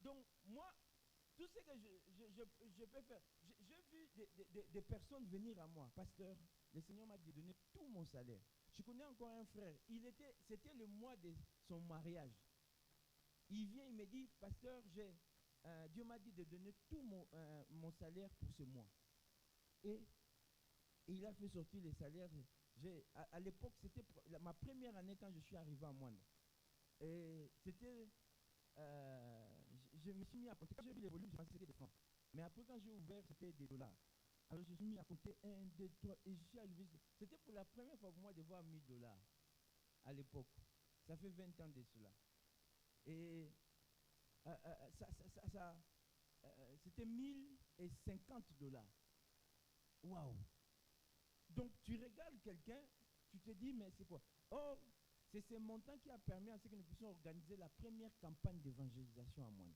Donc, moi, tout ce que je peux faire, j'ai vu des personnes venir à moi. Pasteur, le Seigneur m'a dit de donner tout mon salaire. Je connais encore un frère, c'était le mois de son mariage. Il vient, il me dit, pasteur, Dieu m'a dit de donner tout mon salaire pour ce mois. Et il a fait sortir les salaires. À l'époque, c'était ma première année quand je suis arrivé à Moine. Et c'était... je me suis mis à compter. Quand j'ai vu les volumes, je pensais que c'était des francs. Mais après, quand j'ai ouvert, c'était des dollars. Alors, je me suis mis à compter 1, 2, 3. Et je suis arrivé. C'était pour la première fois pour moi de voir 1000 dollars à l'époque. Ça fait 20 ans de cela. Et c'était 1050 dollars. Waouh! Donc, tu regardes quelqu'un, tu te dis, mais c'est quoi? Or, c'est ce montant qui a permis à ce que nous puissions organiser la première campagne d'évangélisation à Moine.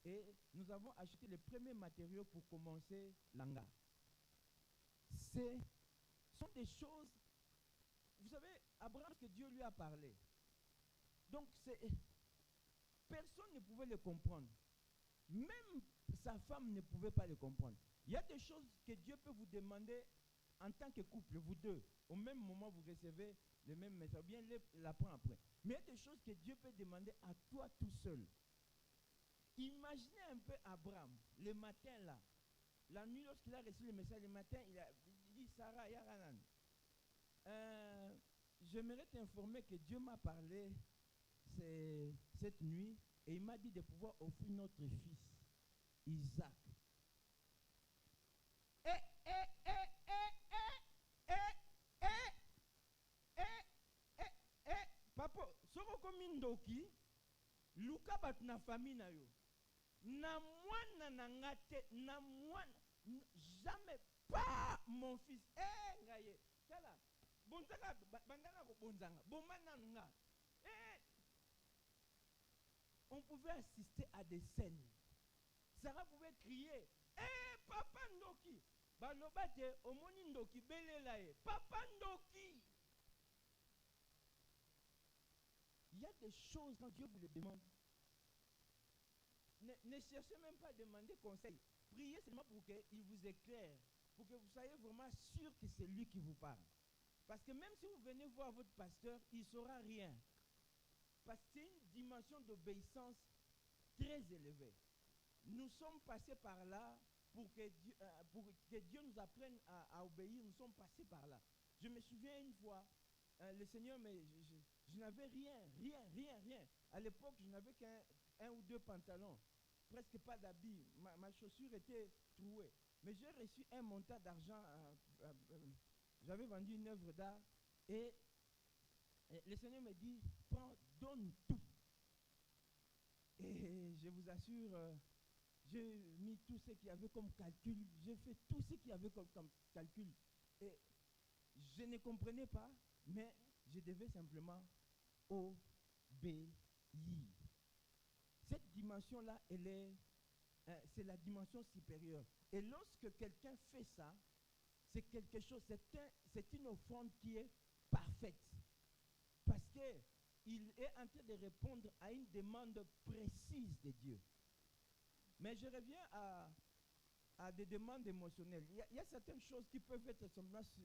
Et nous avons acheté les premiers matériaux pour commencer l'hangar. Ce sont des choses, vous savez, Abraham, que Dieu lui a parlé. Donc, personne ne pouvait le comprendre. Même sa femme ne pouvait pas le comprendre. Il y a des choses que Dieu peut vous demander en tant que couple, vous deux. Au même moment, vous recevez le même message. Bien, l'apprend après. Mais il y a des choses que Dieu peut demander à toi tout seul. Imaginez un peu Abraham, le matin là. La nuit, lorsqu'il a reçu le message, le matin, il dit, Sarah, Yaranan, j'aimerais t'informer que Dieu m'a parlé cette nuit et il m'a dit de pouvoir offrir notre fils, Isaac. Papa, soko komi ndoki, luka bat na famille na yo. Na mwana na ngate, na mwana, jamais pas mon fils. Ngaye, tala, bonzanga, bandana ko bonzanga, bomana nga. On pouvait assister à des scènes. Sarah pouvait crier, papa ndoki. Balobate, omoni ndoki, belelae, papa ndoki. Il y a des choses quand Dieu vous les demande. Ne cherchez même pas à demander conseil. Priez seulement pour qu'il vous éclaire. Pour que vous soyez vraiment sûr que c'est lui qui vous parle. Parce que même si vous venez voir votre pasteur, il ne saura rien. Parce que c'est une dimension d'obéissance très élevée. Nous sommes passés par là pour que Dieu nous apprenne à obéir. Nous sommes passés par là. Je me souviens une fois, le Seigneur, Je n'avais rien. À l'époque, je n'avais qu'un ou deux pantalons. Presque pas d'habits. Ma chaussure était trouée. Mais j'ai reçu un montant d'argent. J'avais vendu une œuvre d'art. Et le Seigneur me dit, prends, donne tout. Et je vous assure, j'ai mis tout ce qu'il y avait comme calcul. J'ai fait tout ce qu'il y avait comme calcul. Et je ne comprenais pas, mais je devais simplement obéir. Cette dimension-là, c'est la dimension supérieure. Et lorsque quelqu'un fait ça, c'est quelque chose, c'est une offrande qui est parfaite. Parce qu'il est en train de répondre à une demande précise de Dieu. Mais je reviens à des demandes émotionnelles. Il y a certaines choses qui peuvent être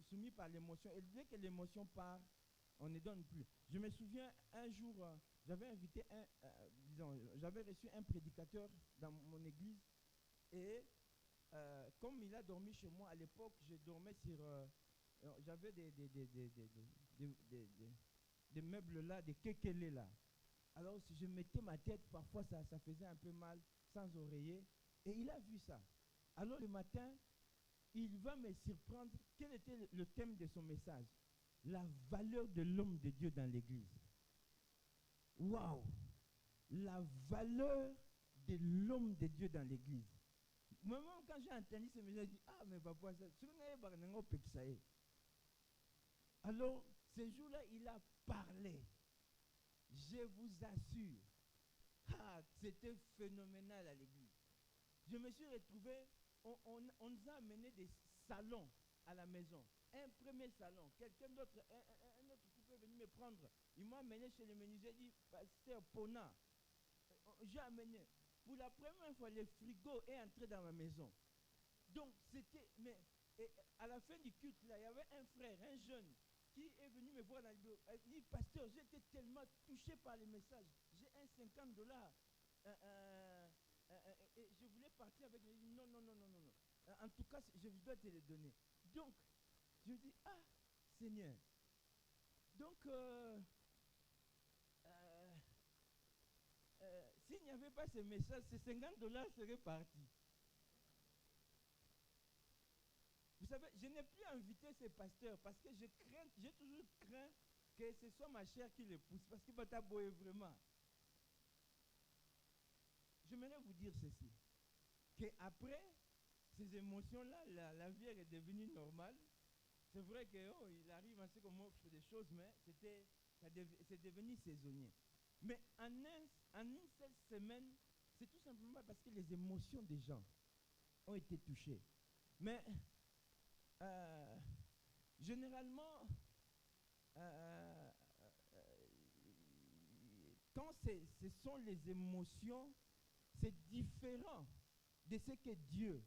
soumises par l'émotion. Et dès que l'émotion part, on ne donne plus. Je me souviens un jour, j'avais reçu un prédicateur dans mon église. Et comme il a dormi chez moi à l'époque, je dormais sur... j'avais des meubles là, des kékélés là. Alors si je mettais ma tête, parfois ça faisait un peu mal, sans oreiller. Et il a vu ça. Alors le matin, il va me surprendre. Quel était le thème de son message? La valeur de l'homme de Dieu dans l'église. Waouh! La valeur de l'homme de Dieu dans l'église. Moi-même, quand j'ai entendu ce message, j'ai dit, ah, mais papa, ça. Alors, ce jour-là, il a parlé. Je vous assure, c'était phénoménal à l'église. Je me suis retrouvé, on nous a amené des salons à la maison. Un premier salon, quelqu'un d'autre, un autre couple est venu me prendre. Il m'a amené chez le menuisier, il dit, pasteur Pona. J'ai amené. Pour la première fois, le frigo est entré dans ma maison. Donc, c'était, mais à la fin du culte, là, il y avait un frère, un jeune, qui est venu me voir dans le bureau. Il dit, pasteur, j'étais tellement touché par les messages. J'ai un $50. Et je voulais partir avec lui. Non. En tout cas, je dois te les donner. Donc, je dis, ah, Seigneur. Donc, s'il n'y avait pas ce message, ces $50 seraient partis. Vous savez, je n'ai plus invité ces pasteurs parce que j'ai toujours craint que ce soit ma chair qui les pousse. Parce qu'il va t'aboyer vraiment. J'aimerais vous dire ceci. Qu'après ces émotions-là, la vie est devenue normale. C'est vrai qu'il arrive à ce qu'on m'offre des choses, mais c'est devenu saisonnier. Mais en une seule semaine, c'est tout simplement parce que les émotions des gens ont été touchées. Mais généralement, quand ce sont les émotions, c'est différent de ce que Dieu,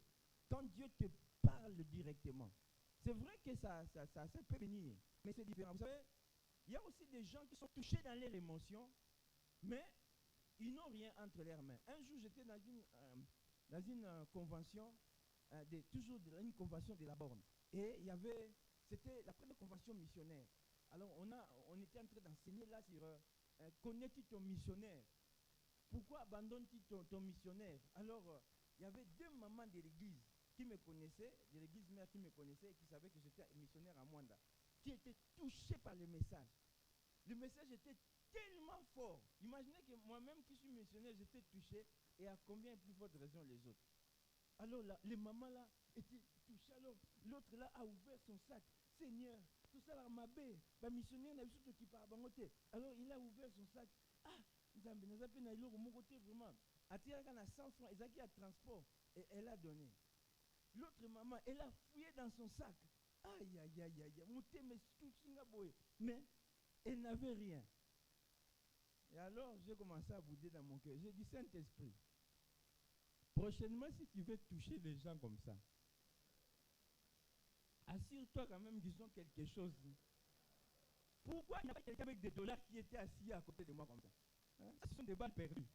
quand Dieu te parle directement. C'est vrai que ça peut venir, mais c'est différent. Vous savez, il y a aussi des gens qui sont touchés dans leurs émotions, mais ils n'ont rien entre leurs mains. Un jour, j'étais dans une convention, toujours une convention de la borne. Et c'était la première convention missionnaire. Alors, on était en train d'enseigner là sur connais-tu ton missionnaire? Pourquoi abandonnes-tu ton missionnaire? Alors, il y avait deux mamans de l'église qui me connaissaient, de l'église mère qui me connaissaient et qui savaient que j'étais missionnaire à Mwanda, qui étaient touchés par le message. Le message était tellement fort. Imaginez que moi-même qui suis missionnaire, j'étais touché, et à combien plus forte raison les autres. Alors là, les mamans là étaient touchées. Alors l'autre là a ouvert son sac. Seigneur, tout ça là m'a bé. Le missionnaire n'a vu ce qui part. Alors il a ouvert son sac. Ah, nous avons mon côté vraiment. Attiré à 100 francs, ils ont à transport. Et elle a donné. L'autre maman, elle a fouillé dans son sac. Aïe. Mais elle n'avait rien. Et alors, j'ai commencé à bouder dans mon cœur. J'ai dit, Saint-Esprit, prochainement, si tu veux toucher les gens comme ça, assure-toi quand même qu'ils ont quelque chose. Pourquoi il n'y a pas quelqu'un avec des dollars qui était assis à côté de moi comme ça? Ce sont des balles perdues.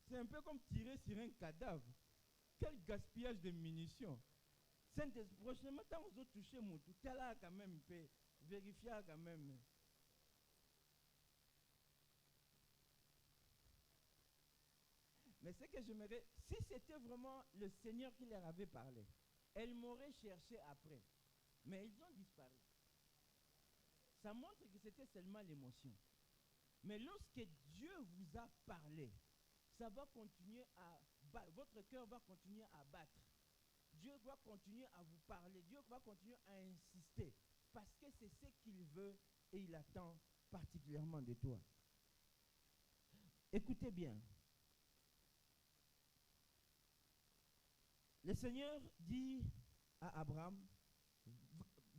C'est un peu comme tirer sur un cadavre. Quel gaspillage de munitions. Saint-Esprit, prochainement, quand vous avez touché mon tout, tu as là quand même, vérifier quand même. Mais ce que j'aimerais, si c'était vraiment le Seigneur qui leur avait parlé, elles m'auraient cherché après. Mais ils ont disparu. Ça montre que c'était seulement l'émotion. Mais lorsque Dieu vous a parlé, ça va continuer à battre. Votre cœur va continuer à battre. Dieu va continuer à vous parler. Dieu va continuer à insister. Parce que c'est ce qu'il veut et il attend particulièrement de toi. Écoutez bien. Le Seigneur dit à Abraham,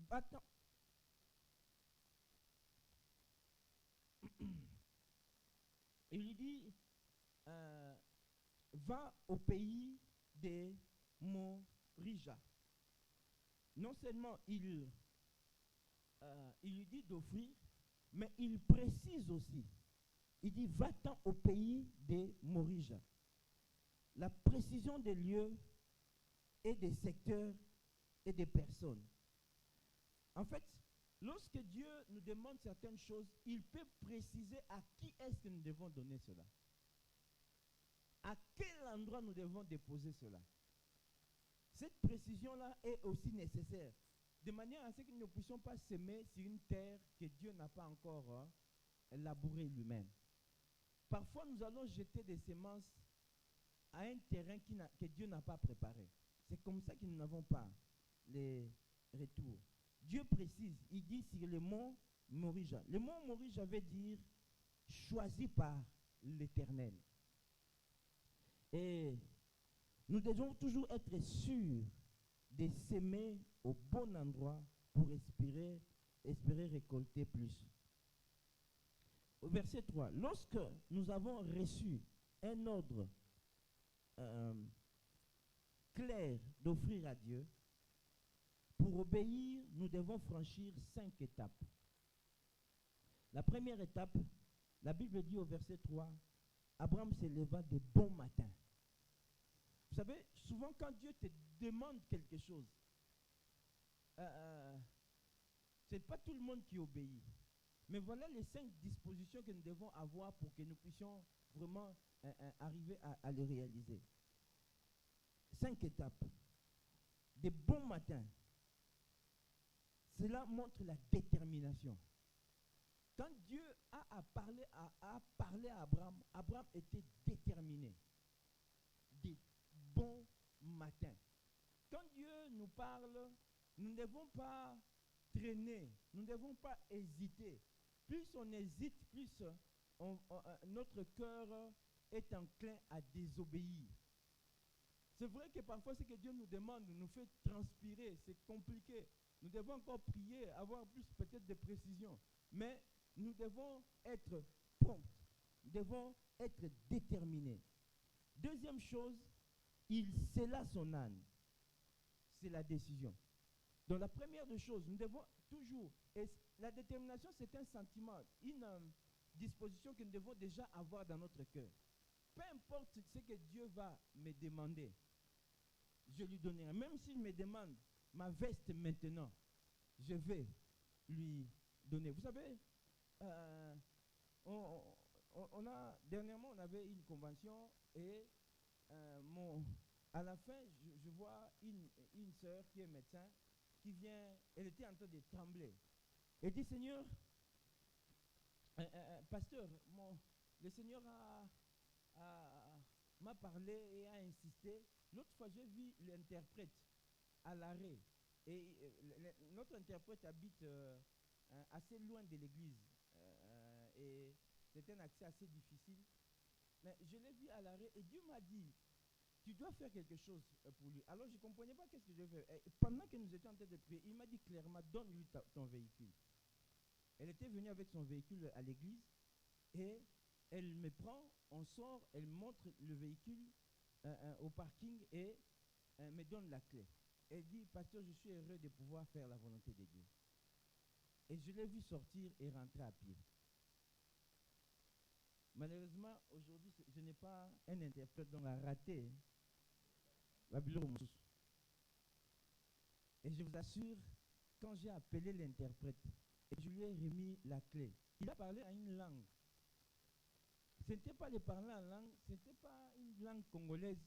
va-t'en. Il lui dit, va au pays des Morija. Non seulement il lui dit d'offrir, mais il précise aussi. Il dit, va-t'en au pays des Morija. La précision des lieux et des secteurs et des personnes. En fait, lorsque Dieu nous demande certaines choses, il peut préciser à qui est-ce que nous devons donner cela. À quel endroit nous devons déposer cela. Cette précision-là est aussi nécessaire, de manière à ce que nous ne puissions pas s'aimer sur une terre que Dieu n'a pas encore labourée lui-même. Parfois, nous allons jeter des semences à un terrain que Dieu n'a pas préparé. C'est comme ça que nous n'avons pas les retours. Dieu précise, il dit sur le mont Morija. Le mont Morija veut dire choisi par l'Éternel. Et nous devons toujours être sûrs de s'aimer au bon endroit pour espérer récolter plus. Au verset 3, lorsque nous avons reçu un ordre clair d'offrir à Dieu, pour obéir, nous devons franchir 5 étapes. La première étape, la Bible dit au verset 3, Abraham se leva de bon matin. Vous savez, souvent quand Dieu te demande quelque chose, ce n'est pas tout le monde qui obéit. Mais voilà les 5 dispositions que nous devons avoir pour que nous puissions vraiment arriver à les réaliser. 5 étapes. De bon matin. Cela montre la détermination. Quand Dieu a parlé à Abraham, Abraham était déterminé. De bon matin. Quand Dieu nous parle, nous ne devons pas traîner, nous ne devons pas hésiter. Plus on hésite, plus notre cœur est enclin à désobéir. C'est vrai que parfois ce que Dieu nous demande nous fait transpirer, c'est compliqué. Nous devons encore prier, avoir plus peut-être de précision. Mais nous devons être prompts, nous devons être déterminés. Deuxième chose, il scella son âne. C'est la décision. Donc la première des choses, nous devons toujours, et la détermination c'est un sentiment, une disposition que nous devons déjà avoir dans notre cœur. Peu importe ce que Dieu va me demander, je lui donnerai. Même s'il me demande ma veste maintenant, je vais lui donner. Vous savez, dernièrement, on avait une convention et à la fin, je vois une sœur qui est médecin qui vient, elle était en train de trembler. Elle dit, Seigneur, pasteur, le Seigneur m'a parlé et a insisté. L'autre fois, j'ai vu l'interprète à l'arrêt. Et notre interprète habite assez loin de l'église. Et c'est un accès assez difficile. Mais je l'ai vu à l'arrêt et Dieu m'a dit, tu dois faire quelque chose pour lui. Alors je ne comprenais pas qu'est-ce que je devais faire. Et pendant que nous étions en train de prier, il m'a dit clairement, donne-lui ton véhicule. Elle était venue avec son véhicule à l'église et elle me prend, on sort, elle montre le véhicule au parking et me donne la clé. Elle dit, pasteur, je suis heureux de pouvoir faire la volonté de Dieu. Et je l'ai vu sortir et rentrer à pied. Malheureusement, aujourd'hui, je n'ai pas un interprète donc a raté. Et je vous assure, quand j'ai appelé l'interprète et je lui ai remis la clé, il a parlé à une langue. ce n'était pas les parler en langue, ce n'était pas une langue congolaise.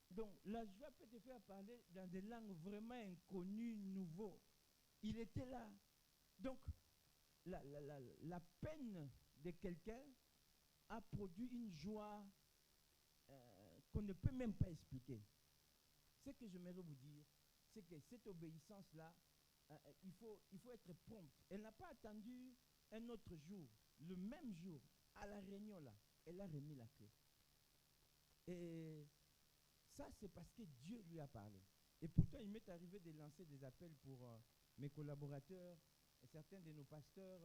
Donc la joie peut te faire parler dans des langues vraiment inconnues, nouveaux. Il était là. Donc la peine de quelqu'un a produit une joie qu'on ne peut même pas expliquer. Ce que j'aimerais vous dire, c'est que cette obéissance-là, il faut être prompt. Elle n'a pas attendu un autre jour, le même jour, à la réunion là, elle a remis la clé. Et ça, c'est parce que Dieu lui a parlé. Et pourtant, il m'est arrivé de lancer des appels pour mes collaborateurs, certains de nos pasteurs,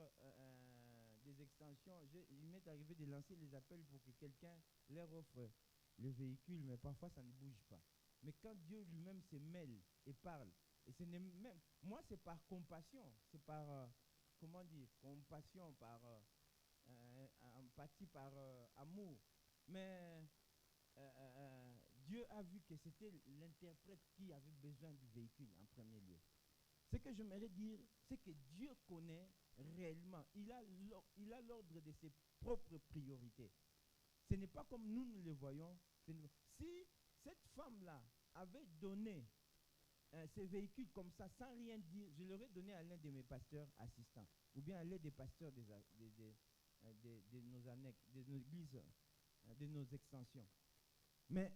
des extensions. Il m'est arrivé de lancer les appels pour que quelqu'un leur offre le véhicule, mais parfois ça ne bouge pas. Mais quand Dieu lui-même se mêle et parle, et ce n'est même, moi c'est par compassion, c'est par, comment dire, compassion, par empathie, par amour. Mais Dieu a vu que c'était l'interprète qui avait besoin du véhicule en premier lieu. Ce que j'aimerais dire, c'est que Dieu connaît réellement, il a l'ordre de ses propres priorités. Ce n'est pas comme nous le voyons. Si cette femme-là avait donné ces véhicules comme ça, sans rien dire, je l'aurais donné à l'un de mes pasteurs assistants, ou bien à l'un des pasteurs de nos annexes, de nos églises, de nos extensions. Mais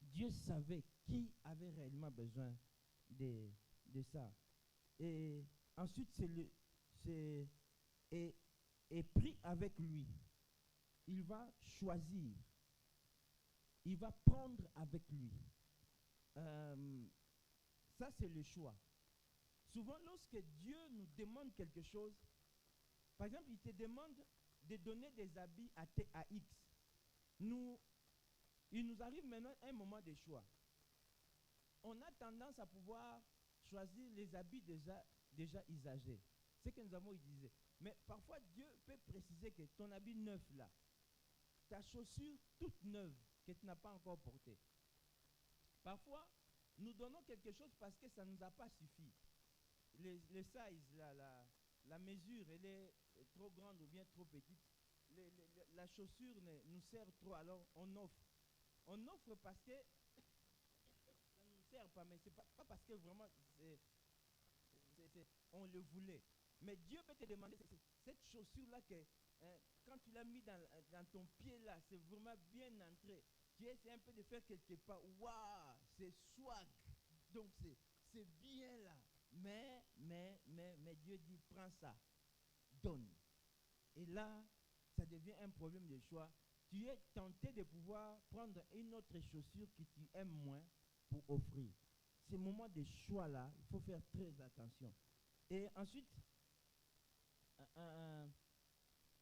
Dieu savait qui avait réellement besoin de ça. Et ensuite, et pris avec lui. Il va choisir. Il va prendre avec lui. Ça, c'est le choix. Souvent, lorsque Dieu nous demande quelque chose, par exemple, il te demande de donner des habits à X. Il nous arrive maintenant un moment de choix. On a tendance à pouvoir choisir les habits déjà usagés. C'est ce que nous avons utilisé. Mais parfois, Dieu peut préciser que ton habit neuf là, ta chaussure toute neuve que tu n'as pas encore portée. Parfois, nous donnons quelque chose parce que ça ne nous a pas suffi. Le size, la mesure, elle est trop grande ou bien trop petite. La chaussure nous sert trop, alors on offre. On offre parce que ça ne nous sert pas, mais ce n'est pas parce que vraiment on le voulait. Mais Dieu peut te demander cette chaussure-là que quand tu l'as mis dans ton pied là, c'est vraiment bien entré. Tu essaies un peu de faire quelque part. Waouh, c'est swag. Donc c'est bien là. Mais Dieu dit, prends ça, donne. Et là, ça devient un problème de choix. Tu es tenté de pouvoir prendre une autre chaussure que tu aimes moins pour offrir. Ces moments de choix-là, il faut faire très attention. Et ensuite,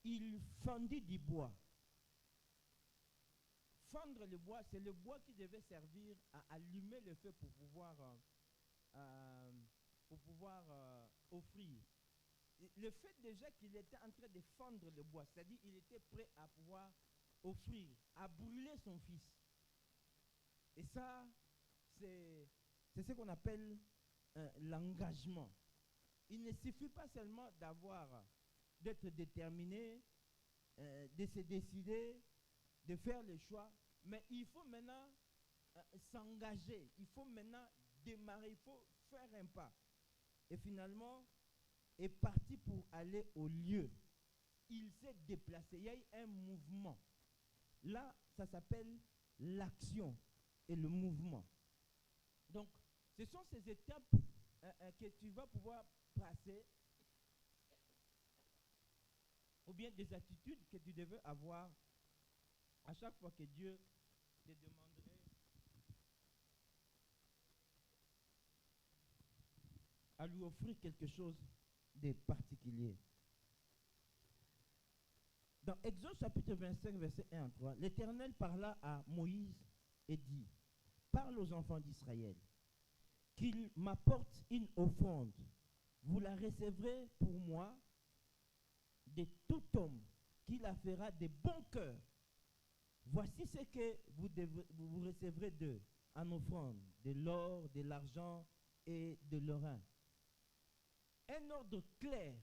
il fendit du bois. Fendre le bois, c'est le bois qui devait servir à allumer le feu pour pouvoir offrir. Le fait déjà qu'il était en train de fendre le bois, c'est-à-dire qu'il était prêt à pouvoir offrir, à brûler son fils. Et ça, c'est ce qu'on appelle l'engagement. Il ne suffit pas seulement d'être déterminé, de se décider, de faire le choix, mais il faut maintenant s'engager, il faut maintenant démarrer, il faut faire un pas. Et finalement, est parti pour aller au lieu. Il s'est déplacé, il y a eu un mouvement. Là, ça s'appelle l'action et le mouvement. Donc, ce sont ces étapes que tu vas pouvoir passer, ou bien des attitudes que tu devais avoir à chaque fois que Dieu te demanderait à lui offrir quelque chose de particulier. Dans Exode chapitre 25, verset 1 à 3, l'Éternel parla à Moïse et dit, parle aux enfants d'Israël, qu'ils m'apportent une offrande. Vous la recevrez pour moi de tout homme qui la fera de bon cœur. Voici ce que vous recevrez d'eux en offrande, de l'or, de l'argent et de l'orin. Un ordre clair.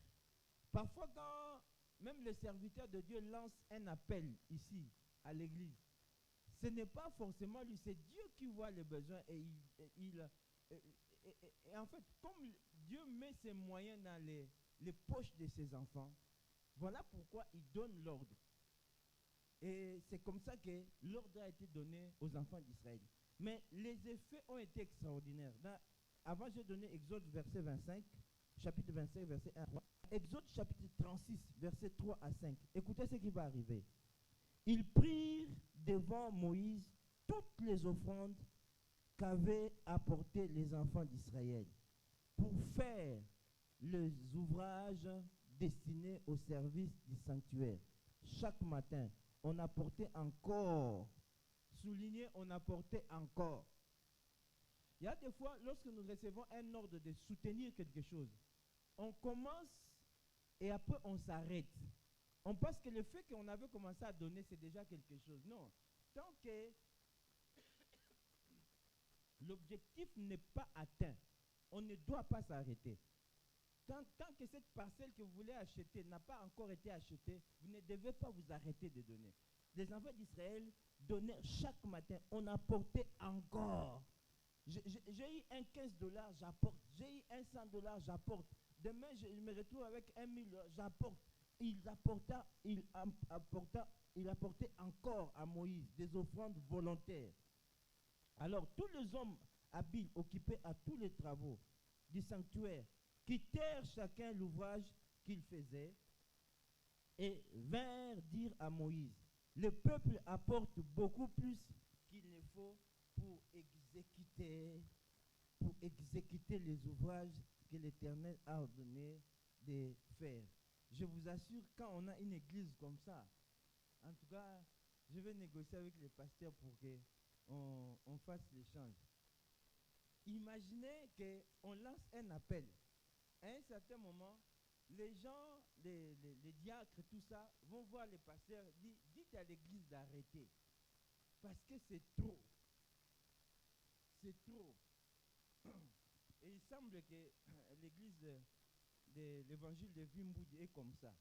Parfois quand même le serviteur de Dieu lance un appel ici, à l'église, ce n'est pas forcément lui, c'est Dieu qui voit les besoins et et en fait, comme Dieu met ses moyens dans les poches de ses enfants, voilà pourquoi il donne l'ordre. Et c'est comme ça que l'ordre a été donné aux enfants d'Israël. Mais les effets ont été extraordinaires. Avant, j'ai donné Exode verset 25, chapitre 25, verset 1. Exode chapitre 36, verset 3 à 5. Écoutez ce qui va arriver. Ils prirent devant Moïse toutes les offrandes qu'avaient apportées les enfants d'Israël pour faire les ouvrages destinés au service du sanctuaire. Chaque matin, on apportait encore. Souligné, on apportait encore. Il y a des fois, lorsque nous recevons un ordre de soutenir quelque chose, on commence et après on s'arrête. On pense que le fait qu'on avait commencé à donner, c'est déjà quelque chose. Non. Tant que l'objectif n'est pas atteint, on ne doit pas s'arrêter. Tant que cette parcelle que vous voulez acheter n'a pas encore été achetée, vous ne devez pas vous arrêter de donner. Les enfants d'Israël donnaient chaque matin, on apportait encore. J'ai eu un $15, j'apporte. J'ai eu un $100, j'apporte. Demain, je me retrouve avec $1,000, j'apporte. Il apportait encore à Moïse des offrandes volontaires. Alors, tous les hommes habiles, occupés à tous les travaux du sanctuaire, quittèrent chacun l'ouvrage qu'il faisait et vinrent dire à Moïse, le peuple apporte beaucoup plus qu'il ne faut pour exécuter les ouvrages que l'Éternel a ordonné de faire. Je vous assure, quand on a une église comme ça, en tout cas, je vais négocier avec les pasteurs pour qu'on fasse l'échange. Imaginez qu'on lance un appel. À un certain moment, les gens, les diacres, tout ça, vont voir les pasteurs, dites à l'église d'arrêter. Parce que c'est trop. C'est trop. Et il semble que l'église de l'évangile de Vimboudi est comme ça.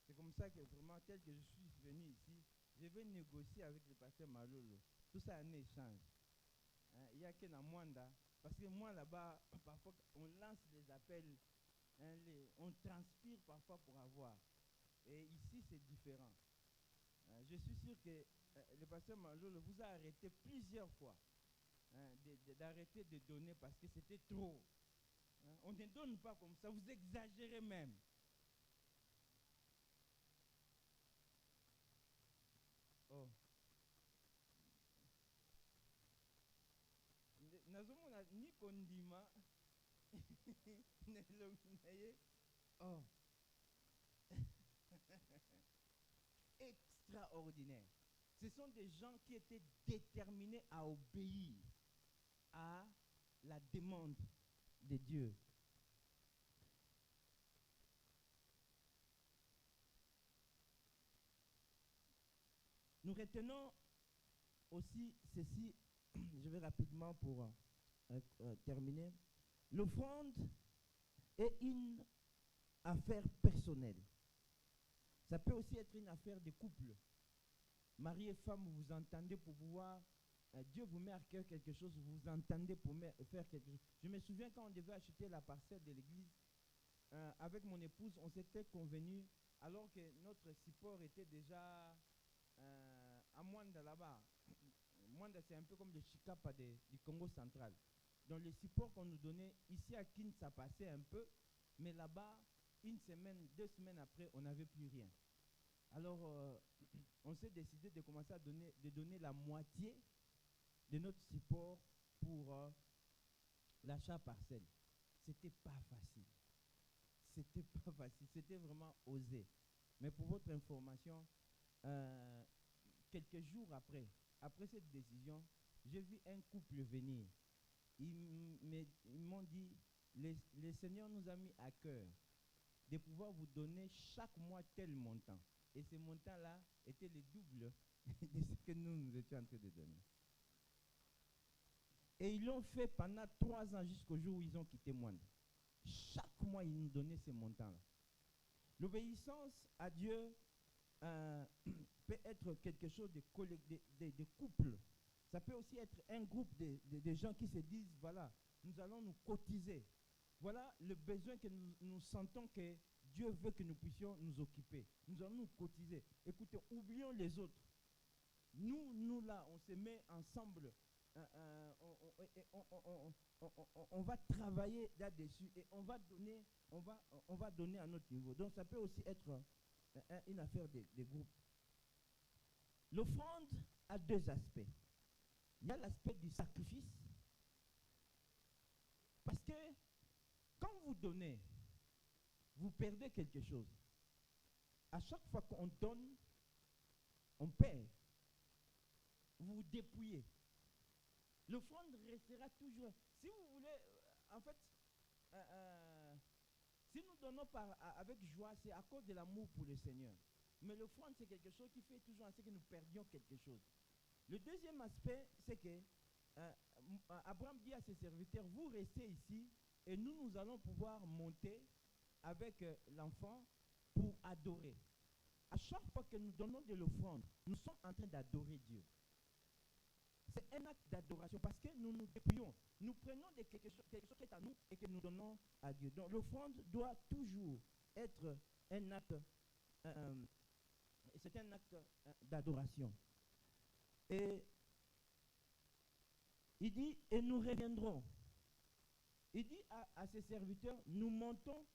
C'est comme ça que vraiment, tel que je suis venu ici, je vais négocier avec le pasteur Malolo. Tout ça en échange. Il n'y a que dans Mwanda. Parce que moi là-bas, parfois, on lance des appels, on transpire parfois pour avoir. Et ici, c'est différent. Je suis sûr que le pasteur Malolo vous a arrêté plusieurs fois d'arrêter de donner parce que c'était trop. On ne donne pas comme ça, vous exagérez même. Oh. Nazomona ni kondima oh. Extraordinaire. Ce sont des gens qui étaient déterminés à obéir à la demande de Dieu. Nous retenons aussi ceci, je vais rapidement pour terminer. L'offrande est une affaire personnelle. Ça peut aussi être une affaire de couple. Mari et femme, vous vous entendez pour pouvoir... Dieu vous met à cœur quelque chose, vous vous entendez pour faire quelque chose. Je me souviens quand on devait acheter la parcelle de l'église, avec mon épouse, on s'était convenu, alors que notre support était déjà à Mwanda là-bas. Mwanda, c'est un peu comme le Chikapa du Congo central. Donc le support qu'on nous donnait, ici à Kin, ça passait un peu, mais là-bas, une semaine, 2 semaines après, on n'avait plus rien. Alors, on s'est décidé de commencer de donner la moitié de notre support pour l'achat parcelle. C'était pas facile. C'était pas facile. C'était vraiment osé. Mais pour votre information, quelques jours après cette décision, j'ai vu un couple venir. Ils m'ont dit, le Seigneur nous a mis à cœur de pouvoir vous donner chaque mois tel montant. Et ce montant-là était le double de ce que nous étions en train de donner. Et ils l'ont fait pendant 3 ans jusqu'au jour où ils ont quitté Mwanda. Chaque mois, ils nous donnaient ce montant-là. L'obéissance à Dieu peut être quelque chose de couple. Ça peut aussi être un groupe de gens qui se disent, voilà, nous allons nous cotiser. Voilà le besoin que nous sentons que Dieu veut que nous puissions nous occuper. Nous allons nous cotiser. Écoutez, oublions les autres. Nous là, on se met ensemble. On va travailler là-dessus et on va donner à notre niveau. Donc ça peut aussi être une affaire de groupe. L'offrande a deux aspects. Il y a l'aspect du sacrifice. Parce que quand vous donnez, vous perdez quelque chose. À chaque fois qu'on donne, on perd. Vous vous dépouillez. L'offrande restera toujours. Si vous voulez, en fait, si nous donnons avec joie, c'est à cause de l'amour pour le Seigneur. Mais l'offrande, c'est quelque chose qui fait toujours en sorte que nous perdions quelque chose. Le deuxième aspect, c'est que Abraham dit à ses serviteurs, vous restez ici et nous allons pouvoir monter avec l'enfant pour adorer. À chaque fois que nous donnons de l'offrande, nous sommes en train d'adorer Dieu. C'est un acte d'adoration parce que nous nous dépouillons. Nous prenons quelque chose qui est à nous et que nous donnons à Dieu. Donc l'offrande doit toujours être un acte, c'est un acte d'adoration. Et il dit, et nous reviendrons. Il dit à ses serviteurs, nous montons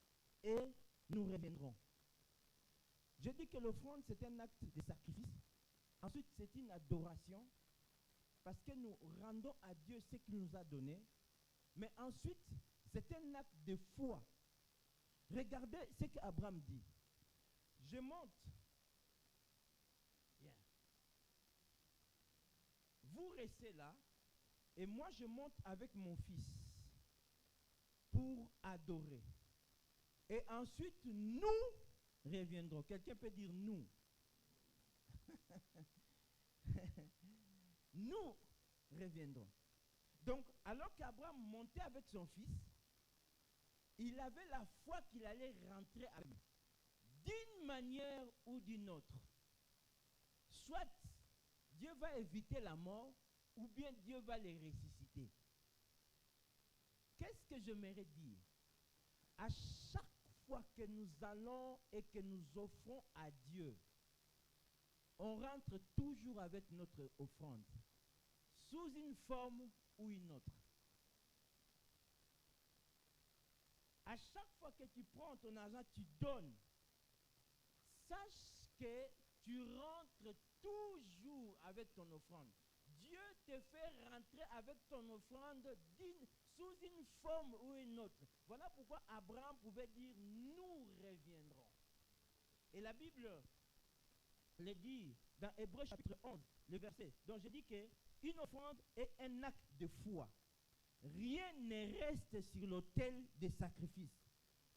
et nous reviendrons. Je dis que l'offrande, c'est un acte de sacrifice. Ensuite, c'est une adoration. Parce que nous rendons à Dieu ce qu'il nous a donné. Mais ensuite, c'est un acte de foi. Regardez ce qu'Abraham dit. Je monte. Yeah. Vous restez là. Et moi, je monte avec mon fils pour adorer. Et ensuite, nous reviendrons. Quelqu'un peut dire nous. Nous reviendrons. Donc, alors qu'Abraham montait avec son fils, il avait la foi qu'il allait rentrer à lui, d'une manière ou d'une autre. Soit Dieu va éviter la mort, ou bien Dieu va les ressusciter. Qu'est-ce que j'aimerais dire? À chaque fois que nous allons et que nous offrons à Dieu, on rentre toujours avec notre offrande, sous une forme ou une autre. À chaque fois que tu prends ton argent, tu donnes. Sache que tu rentres toujours avec ton offrande. Dieu te fait rentrer avec ton offrande sous une forme ou une autre. Voilà pourquoi Abraham pouvait dire, nous reviendrons. Et la Bible le dit dans Hébreux chapitre 11, le verset. Donc je dis qu'une offrande est un acte de foi. Rien ne reste sur l'autel des sacrifices.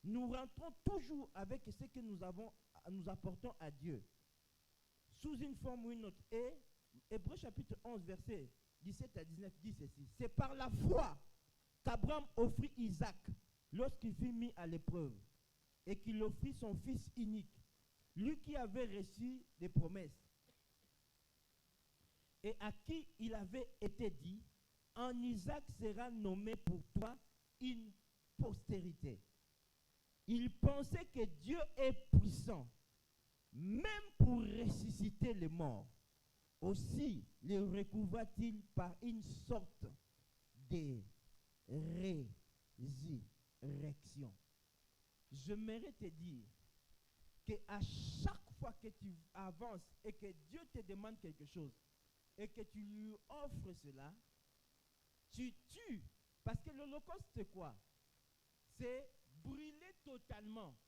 Nous rentrons toujours avec ce que nous apportons à Dieu, sous une forme ou une autre. Et Hébreux chapitre 11, verset 17 à 19 dit ceci. C'est par la foi qu'Abraham offrit Isaac lorsqu'il fut mis à l'épreuve et qu'il offrit son fils unique, lui qui avait reçu des promesses et à qui il avait été dit, en Isaac sera nommé pour toi une postérité. Il pensait que Dieu est puissant, même pour ressusciter les morts. Aussi le recouvra-t-il par une sorte de résurrection. J'aimerais te dire qu'à chaque fois que tu avances et que Dieu te demande quelque chose et que tu lui offres cela, tu tues. Parce que l'Holocauste, c'est quoi? C'est brûler totalement.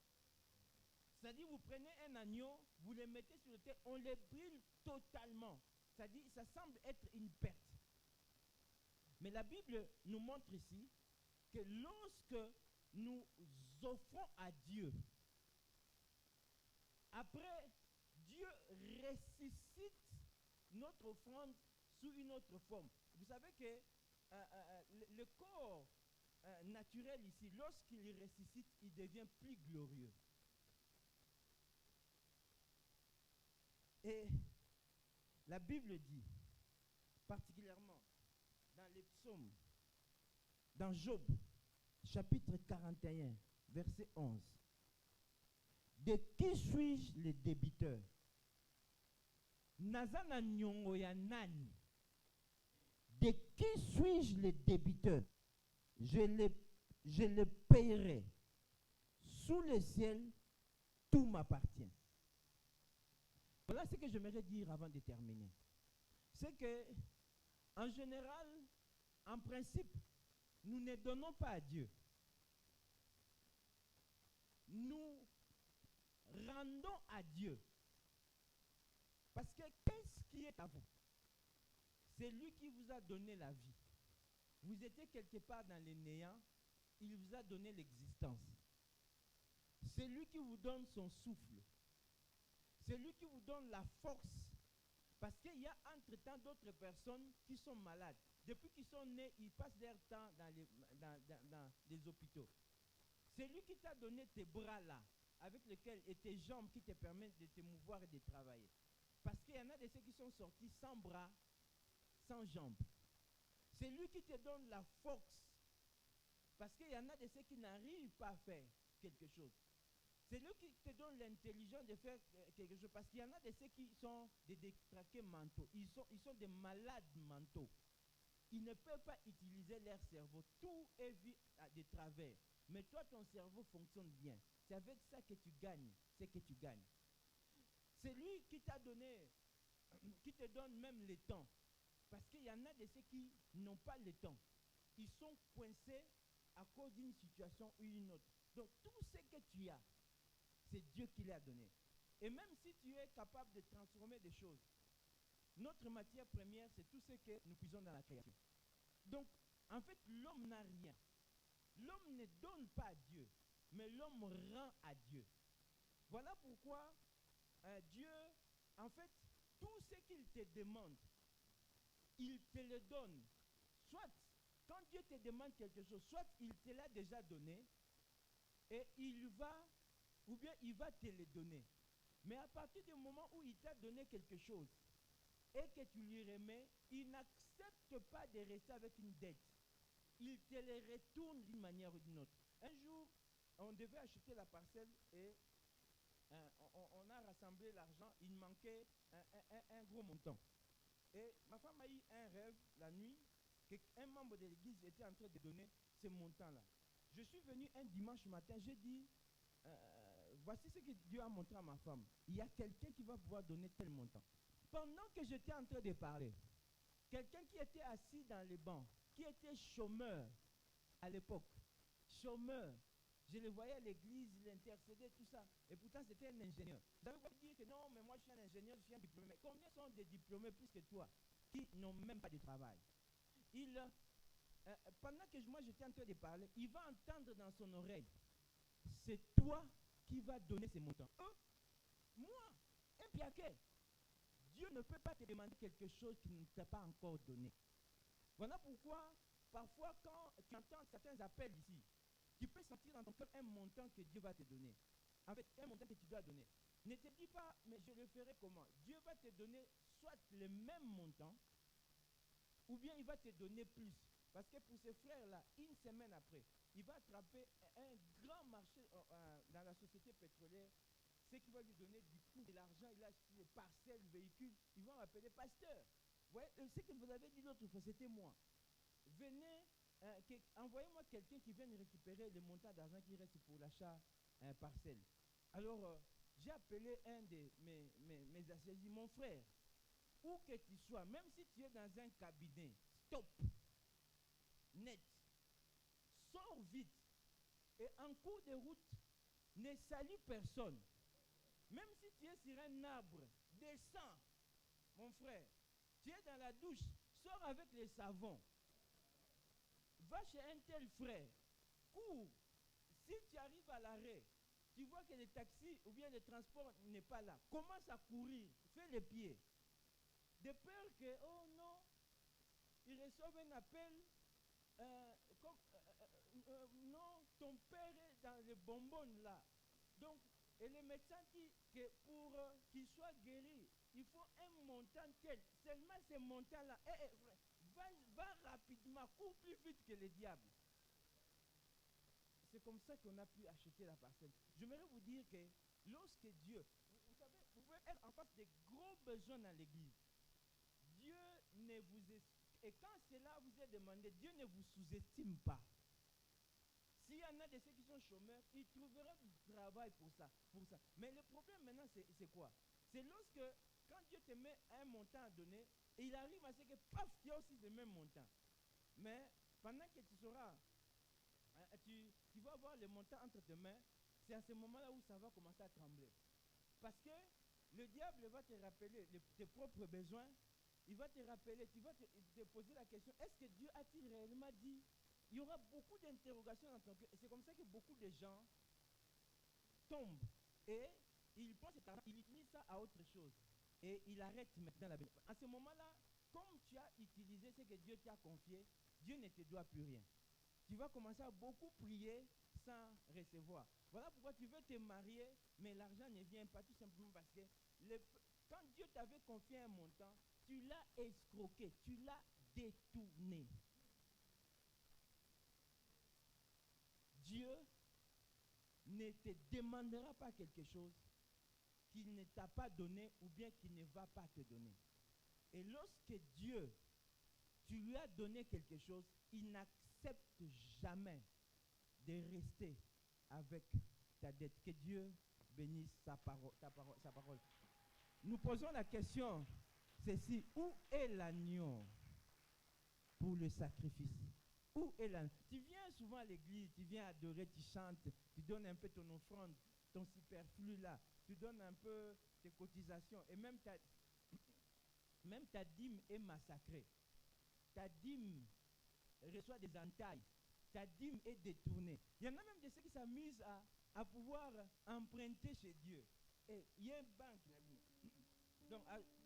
C'est-à-dire, vous prenez un agneau, vous le mettez sur le terre, on le brûle totalement. C'est-à-dire, ça semble être une perte. Mais la Bible nous montre ici que lorsque nous offrons à Dieu, après, Dieu ressuscite notre offrande sous une autre forme. Vous savez que le corps naturel ici, lorsqu'il ressuscite, il devient plus glorieux. Et la Bible dit, particulièrement dans les psaumes, dans Job, chapitre 41, verset 11, de qui suis-je le débiteur? Nazana nyongo ya nani? De qui suis-je le débiteur? Je le payerai. Sous le ciel, tout m'appartient. Voilà ce que j'aimerais dire avant de terminer. C'est que, en général, en principe, nous ne donnons pas à Dieu. Nous rendons à Dieu. Parce que qu'est-ce qui est à vous? C'est lui qui vous a donné la vie. Vous étiez quelque part dans le néant, il vous a donné l'existence. C'est lui qui vous donne son souffle. C'est lui qui vous donne la force. Parce qu'il y a entre-temps d'autres personnes qui sont malades. Depuis qu'ils sont nés, ils passent leur temps dans les hôpitaux. C'est lui qui t'a donné tes bras là, avec lesquels, et tes jambes qui te permettent de te mouvoir et de travailler. Parce qu'il y en a de ceux qui sont sortis sans bras, sans jambes. C'est lui qui te donne la force. Parce qu'il y en a de ceux qui n'arrivent pas à faire quelque chose. C'est lui qui te donne l'intelligence de faire quelque chose. Parce qu'il y en a de ceux qui sont des détraqués mentaux. Ils sont des malades mentaux. Ils ne peuvent pas utiliser leur cerveau. Tout est vu à des travers. Mais toi, ton cerveau fonctionne bien. C'est avec ça que tu gagnes. C'est que tu gagnes. C'est lui qui t'a donné, qui te donne même le temps. Parce qu'il y en a de ceux qui n'ont pas le temps. Ils sont coincés à cause d'une situation ou une autre. Donc tout ce que tu as, c'est Dieu qui l'a donné. Et même si tu es capable de transformer des choses, notre matière première, c'est tout ce que nous puisons dans la création. Donc, en fait, l'homme n'a rien. L'homme ne donne pas à Dieu, mais l'homme rend à Dieu. Voilà pourquoi Dieu, en fait, tout ce qu'il te demande, il te le donne. Soit, quand Dieu te demande quelque chose, soit il te l'a déjà donné, et il va, ou bien il va te le donner. Mais à partir du moment où il t'a donné quelque chose, et que tu lui remets, il n'accepte pas de rester avec une dette. Il te le retourne d'une manière ou d'une autre. Un jour, on devait acheter la parcelle et on a rassemblé l'argent. Il manquait un gros montant. Et ma femme a eu un rêve la nuit qu'un membre de l'église était en train de donner ce montant-là. Je suis venu un dimanche matin, j'ai dit, voici ce que Dieu a montré à ma femme. Il y a quelqu'un qui va pouvoir donner tel montant. Pendant que j'étais en train de parler, quelqu'un qui était assis dans les bancs, qui était chômeur à l'époque, chômeur, je le voyais à l'église, il intercédait, tout ça, et pourtant c'était un ingénieur. Vous allez me dire que non, mais moi je suis un ingénieur, je suis un diplômé. Mais combien sont des diplômés plus que toi, qui n'ont même pas de travail? Pendant que moi j'étais en train de parler, il va entendre dans son oreille, c'est toi qui vas donner ces montants. Moi, un piaquet. Dieu ne peut pas te demander quelque chose qu'il ne t'a pas encore donné. Voilà pourquoi, parfois, quand tu entends certains appels ici, tu peux sentir dans ton cœur un montant que Dieu va te donner. En fait, un montant que tu dois donner. Ne te dis pas, mais je le ferai comment? Dieu va te donner soit le même montant, ou bien il va te donner plus. Parce que pour ces frères-là, une semaine après, il va attraper un grand marché dans la société pétrolière. Ce qui va lui donner du coup de l'argent, il a acheté des parcelles, véhicules, ils vont m'appeler pasteur. Vous voyez, ce que vous avez dit l'autre fois, c'était moi. Venez, envoyez-moi quelqu'un qui vienne récupérer le montant d'argent qui reste pour l'achat parcelle. Alors, j'ai appelé un de mes associés, mon frère, où que tu sois, même si tu es dans un cabinet, stop, net, sors vite, et en cours de route, ne salue personne. Même si tu es sur un arbre, descends, mon frère. Tu es dans la douche, sors avec les savons. Va chez un tel frère, cours. Si tu arrives à l'arrêt, tu vois que le taxi ou bien le transport n'est pas là, commence à courir, fais les pieds. De peur que, oh non, il reçoit un appel, non, ton père est dans les bonbons là. Donc, et le médecin dit que pour qu'il soit guéri, il faut un montant tel. Seulement ce montant-là, va rapidement, court plus vite que le diable. C'est comme ça qu'on a pu acheter la parcelle. J'aimerais vous dire que lorsque Dieu, vous savez, vous pouvez être en face de gros besoins dans l'église. Dieu ne vous et quand cela vous est demandé, Dieu ne vous sous-estime pas. S'il y en a de ceux qui sont chômeurs, ils trouveront du travail pour ça. Mais le problème maintenant, c'est quoi? C'est lorsque, quand Dieu te met un montant à donner, et il arrive à ce que, paf, il y a aussi le même montant. Mais pendant que tu seras, tu vas avoir le montant entre tes mains, c'est à ce moment-là où ça va commencer à trembler. Parce que le diable va te rappeler tes propres besoins. Il va te rappeler, tu vas te poser la question, est-ce que Dieu a-t-il réellement dit? Il y aura beaucoup d'interrogations dans ton cœur. Et c'est comme ça que beaucoup de gens tombent. Et ils pensent, ils utilisent ça à autre chose. Et ils arrêtent maintenant la bénédiction. À ce moment-là, comme tu as utilisé ce que Dieu t'a confié, Dieu ne te doit plus rien. Tu vas commencer à beaucoup prier sans recevoir. Voilà pourquoi tu veux te marier, mais l'argent ne vient pas tout simplement parce que quand Dieu t'avait confié un montant, tu l'as escroqué, tu l'as détourné. Dieu ne te demandera pas quelque chose qu'il ne t'a pas donné ou bien qu'il ne va pas te donner. Et lorsque Dieu, tu lui as donné quelque chose, il n'accepte jamais de rester avec ta dette. Que Dieu bénisse sa parole. Nous posons la question, ceci, où est l'agneau pour le sacrifice? Où est l'agneau? Tu viens souvent à l'église, tu viens adorer, tu chantes, tu donnes un peu ton offrande, ton superflu là, tu donnes un peu tes cotisations, et même ta dîme est massacrée. Ta dîme reçoit des entailles. Ta dîme est détournée. Il y en a même de ceux qui s'amusent à pouvoir emprunter chez Dieu. Et il y a une banque. Donc,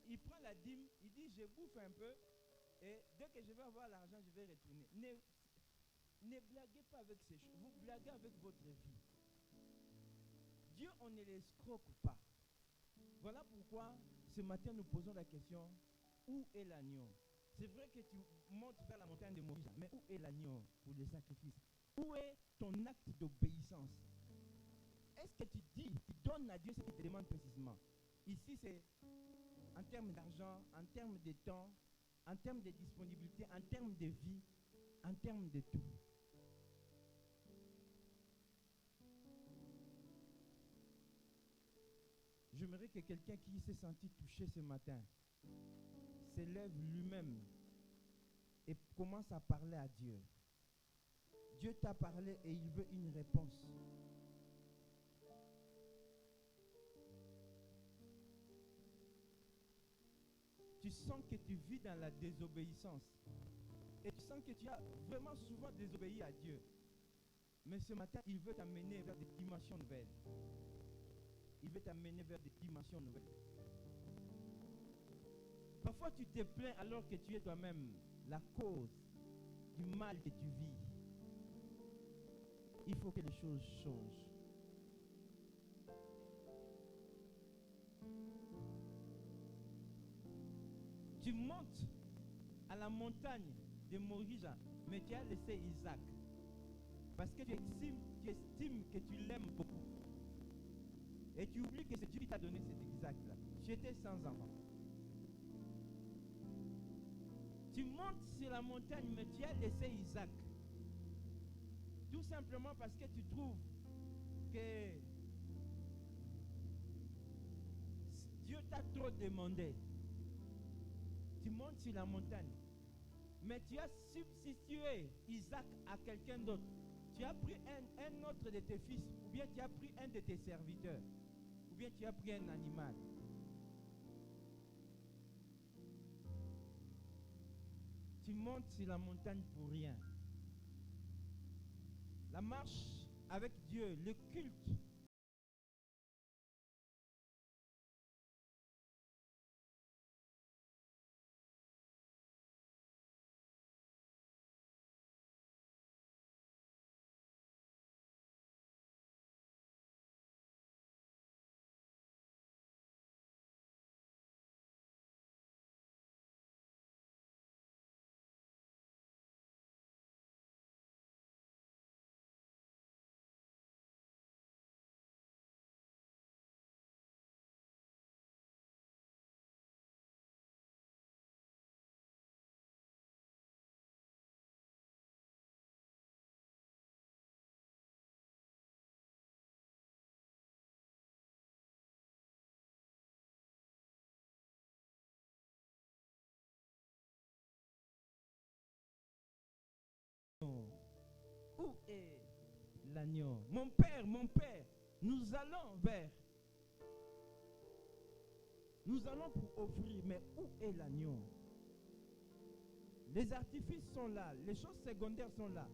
il prend la dîme, il dit, je bouffe un peu, et dès que je vais avoir l'argent, je vais retourner. Ne blaguez pas avec ces choses. Vous blaguez avec votre vie. Dieu, on ne l'escroque pas. Voilà pourquoi, ce matin, nous posons la question, où est l'agneau? C'est vrai que tu montes vers la montagne de Moïse, mais où est l'agneau pour le sacrifice? Où est ton acte d'obéissance? Est-ce que tu dis, tu donnes à Dieu ce qu'il te demande précisément? Ici, c'est en termes d'argent, en termes de temps, en termes de disponibilité, en termes de vie, en termes de tout. J'aimerais que quelqu'un qui s'est senti touché ce matin s'élève lui-même et commence à parler à Dieu. Dieu t'a parlé et il veut une réponse. Tu sens que tu vis dans la désobéissance. Et tu sens que tu as vraiment souvent désobéi à Dieu. Mais ce matin, il veut t'amener vers des dimensions nouvelles. Il veut t'amener vers des dimensions nouvelles. Parfois, tu te plains alors que tu es toi-même la cause du mal que tu vis. Il faut que les choses changent. Tu montes à la montagne de Moriah, mais tu as laissé Isaac. Parce que tu estimes que tu l'aimes beaucoup. Et tu oublies que c'est Dieu qui t'a donné cet Isaac-là. Tu étais sans enfant. Tu montes sur la montagne, mais tu as laissé Isaac. Tout simplement parce que tu trouves que Dieu t'a trop demandé. Tu montes sur la montagne, mais tu as substitué Isaac à quelqu'un d'autre. Tu as pris un autre de tes fils, ou bien tu as pris un de tes serviteurs, ou bien tu as pris un animal. Tu montes sur la montagne pour rien. La marche avec Dieu, le culte où est l'agneau? Mon Père, nous allons vers. Nous allons pour offrir, mais où est l'agneau? Les artifices sont là, les choses secondaires sont là.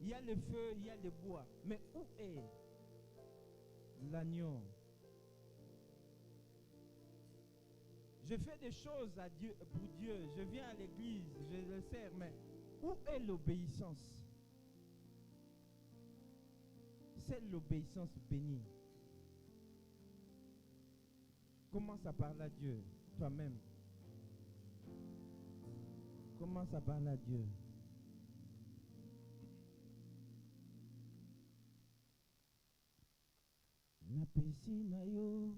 Il y a le feu, il y a le bois. Mais où est l'agneau? Je fais des choses à Dieu, pour Dieu. Je viens à l'église, je le sers, mais où est l'obéissance? C'est l'obéissance bénie. Commence à parler à Dieu, toi-même. Commence à parler à Dieu. Napesi na yo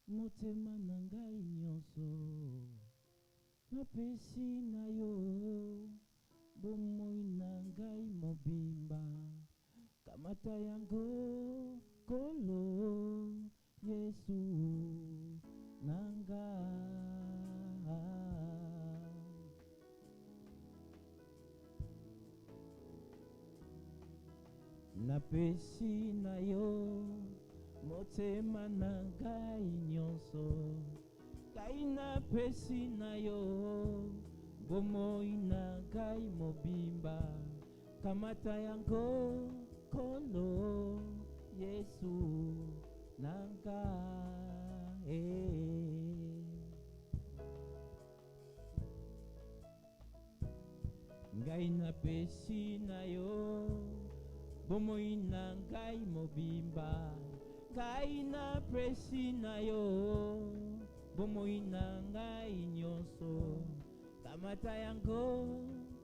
motema na ngai nyonso. Napesi na yo bomoi na ngai mobimba. Kamata yango kolo Yesu nanga. Napesi na yo motema na ngai nyonso. Kai napesi na yo bomoi na ngai mobimba. Kamata yango kolo Yesu nanga. Ngai napesi na yo bomoi na ngai mobimba. Ngai napesi na yo bomoi na ngai nyonso. Kamata yango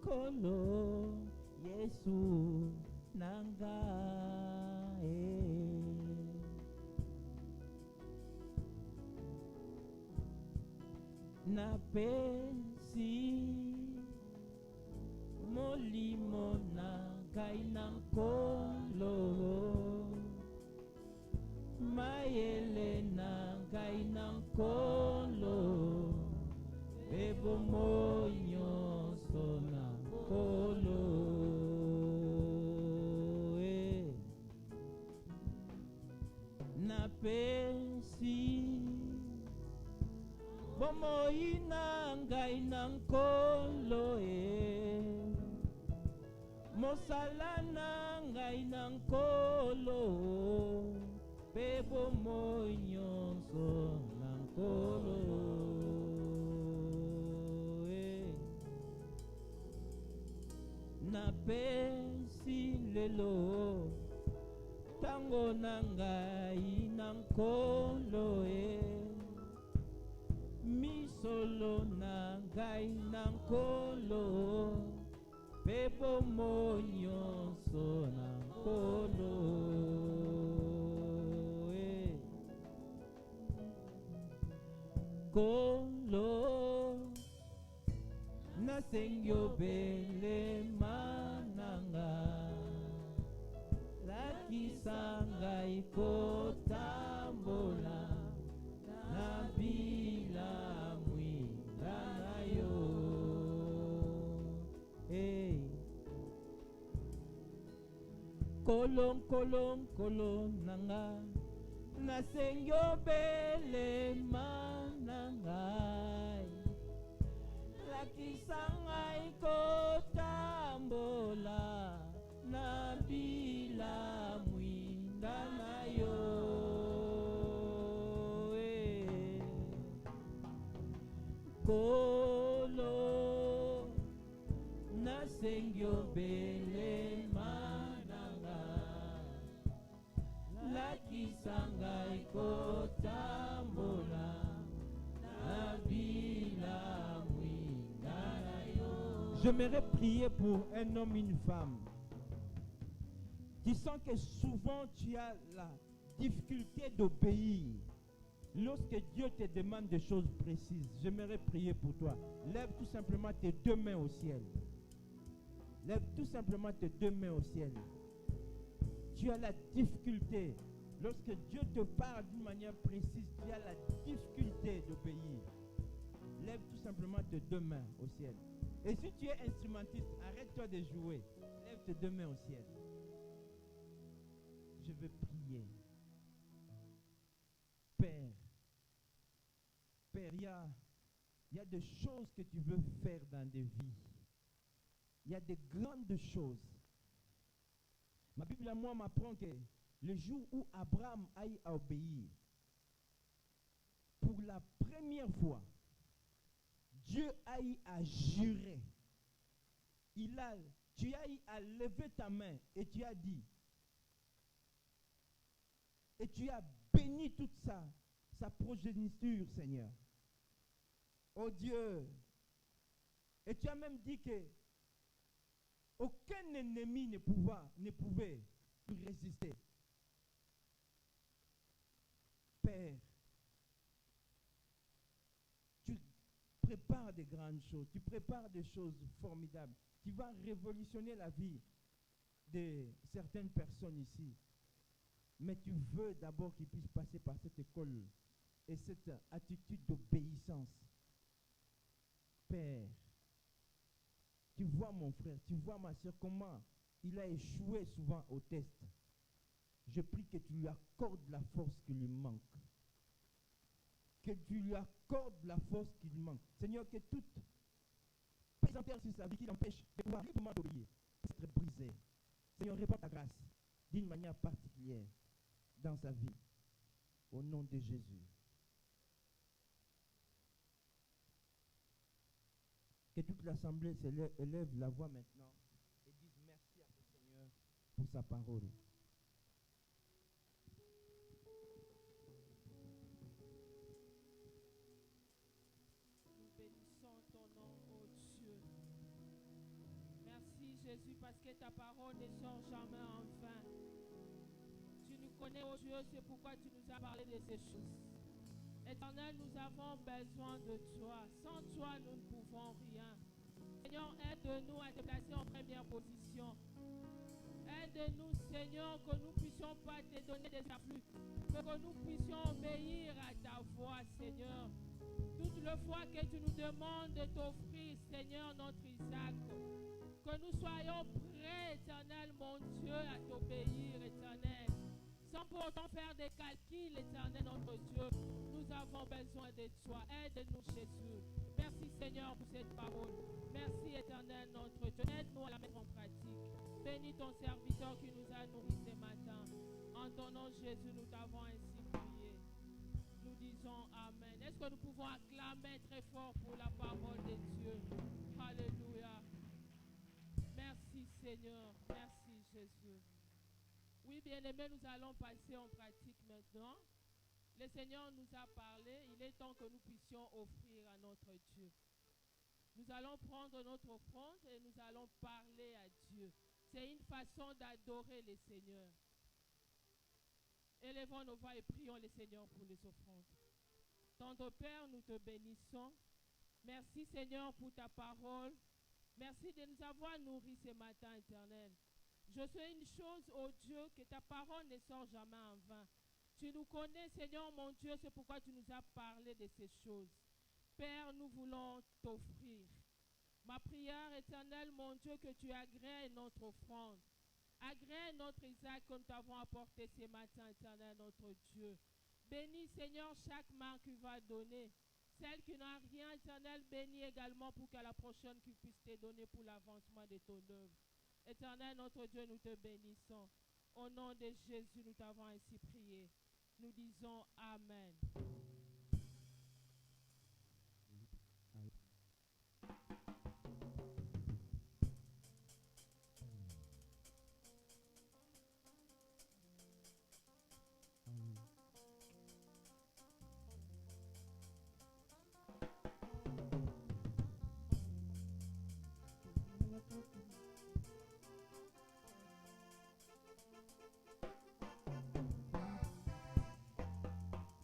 kolo Yesu nanga. Napesi molimo na ngai na nkolo. Mayele na ngai na nkolo. Bebo nyonso na nkolo. Napesi bomoi na ngai na nkolo. Mosala na ngai na nkolo. Bebo nyonso na nkolo. Napesi lelo tango na ngai na nkolo. Misolo na ngai na nkolo. Bebo nyonso na nkolo. Kolo nasengyo bele mananga. Lakisa ngai kotambola na bila mwinda na yo. Kolong nanga nasengyo bele manangai. Lakisa ngai kotambola na bila mwinda na yo. Kolo nasengyo bele lakisa ngai kotambola na bila mwinda na yo. J'aimerais prier pour un homme, une femme qui sent que souvent tu as la difficulté d'obéir lorsque Dieu te demande des choses précises. J'aimerais prier pour toi. Lève tout simplement tes deux mains au ciel. Lève tout simplement tes deux mains au ciel. Tu as la difficulté. Lorsque Dieu te parle d'une manière précise, tu as la difficulté d'obéir. Lève tout simplement tes deux mains au ciel. Et si tu es instrumentiste, arrête-toi de jouer. Lève tes deux mains au ciel. Je veux prier. Père, il y a des choses que tu veux faire dans des vies. Il y a des grandes choses. Ma Bible à moi m'apprend que le jour où Abraham a obéi, pour la première fois, Dieu a juré. Tu as levé ta main et tu as dit, et tu as béni toute sa progéniture, Seigneur. Oh Dieu. Et tu as même dit que aucun ennemi ne pouvait lui résister. Père, tu prépares des grandes choses, tu prépares des choses formidables. Tu vas révolutionner la vie de certaines personnes ici. Mais tu veux d'abord qu'ils puissent passer par cette école et cette attitude d'obéissance. Père, tu vois mon frère, tu vois ma soeur, comment il a échoué souvent au test. Je prie que tu lui accordes la force qui lui manque. Que tu lui accordes la force qui lui manque. Seigneur, que toute présentaire sur sa vie qui l'empêche de pouvoir librement t'obéir, être brisée. Seigneur, répands ta grâce d'une manière particulière dans sa vie. Au nom de Jésus. Que toute l'assemblée élève la voix maintenant et dise merci à ce Seigneur pour sa parole. Nous bénissons ton nom, ô Dieu. Merci Jésus parce que ta parole ne sort jamais en vain. Tu nous connais, ô Dieu, c'est pourquoi tu nous as parlé de ces choses. Éternel, nous avons besoin de toi. Sans toi, nous ne pouvons rien. Seigneur, aide-nous à te placer en première position. Aide-nous, Seigneur, que nous ne puissions pas te donner des afflux, mais que nous puissions obéir à ta voix, Seigneur. Toute le fois que tu nous demandes de t'offrir, Seigneur, notre Isaac, que nous soyons prêts, Éternel, mon Dieu, à t'obéir, Éternel. Sans pour autant faire des calculs, Éternel, notre Dieu, nous avons besoin de toi. Aide-nous, Jésus. Merci, Seigneur, pour cette parole. Merci, Éternel, notre Dieu. Aide-nous à la mettre en pratique. Bénis ton serviteur qui nous a nourris ce matin. En ton nom, Jésus, nous t'avons ainsi prié. Nous disons Amen. Est-ce que nous pouvons acclamer très fort pour la parole de Dieu? Alléluia. Merci, Seigneur. Merci, Jésus. Oui, bien-aimés, nous allons passer en pratique maintenant. Le Seigneur nous a parlé. Il est temps que nous puissions offrir à notre Dieu. Nous allons prendre notre offrande et nous allons parler à Dieu. C'est une façon d'adorer le Seigneur. Élevons nos voix et prions le Seigneur pour les offrandes. Tendre Père, nous te bénissons. Merci Seigneur pour ta parole. Merci de nous avoir nourris ce matin, Éternel. Je sais une chose, ô Dieu, que ta parole ne sort jamais en vain. Tu nous connais, Seigneur mon Dieu, c'est pourquoi tu nous as parlé de ces choses. Père, nous voulons t'offrir. Ma prière, Éternel, mon Dieu, que tu agrées notre offrande. Agrée notre Isaac que nous t'avons apporté ce matin, Éternel, notre Dieu. Bénis, Seigneur, chaque main qui va donner. Celle qui n'a rien, Éternel, bénis également pour qu'à la prochaine qui puisse te donner pour l'avancement de ton œuvre. Éternel, notre Dieu, nous te bénissons. Au nom de Jésus, nous t'avons ainsi prié. Nous disons Amen.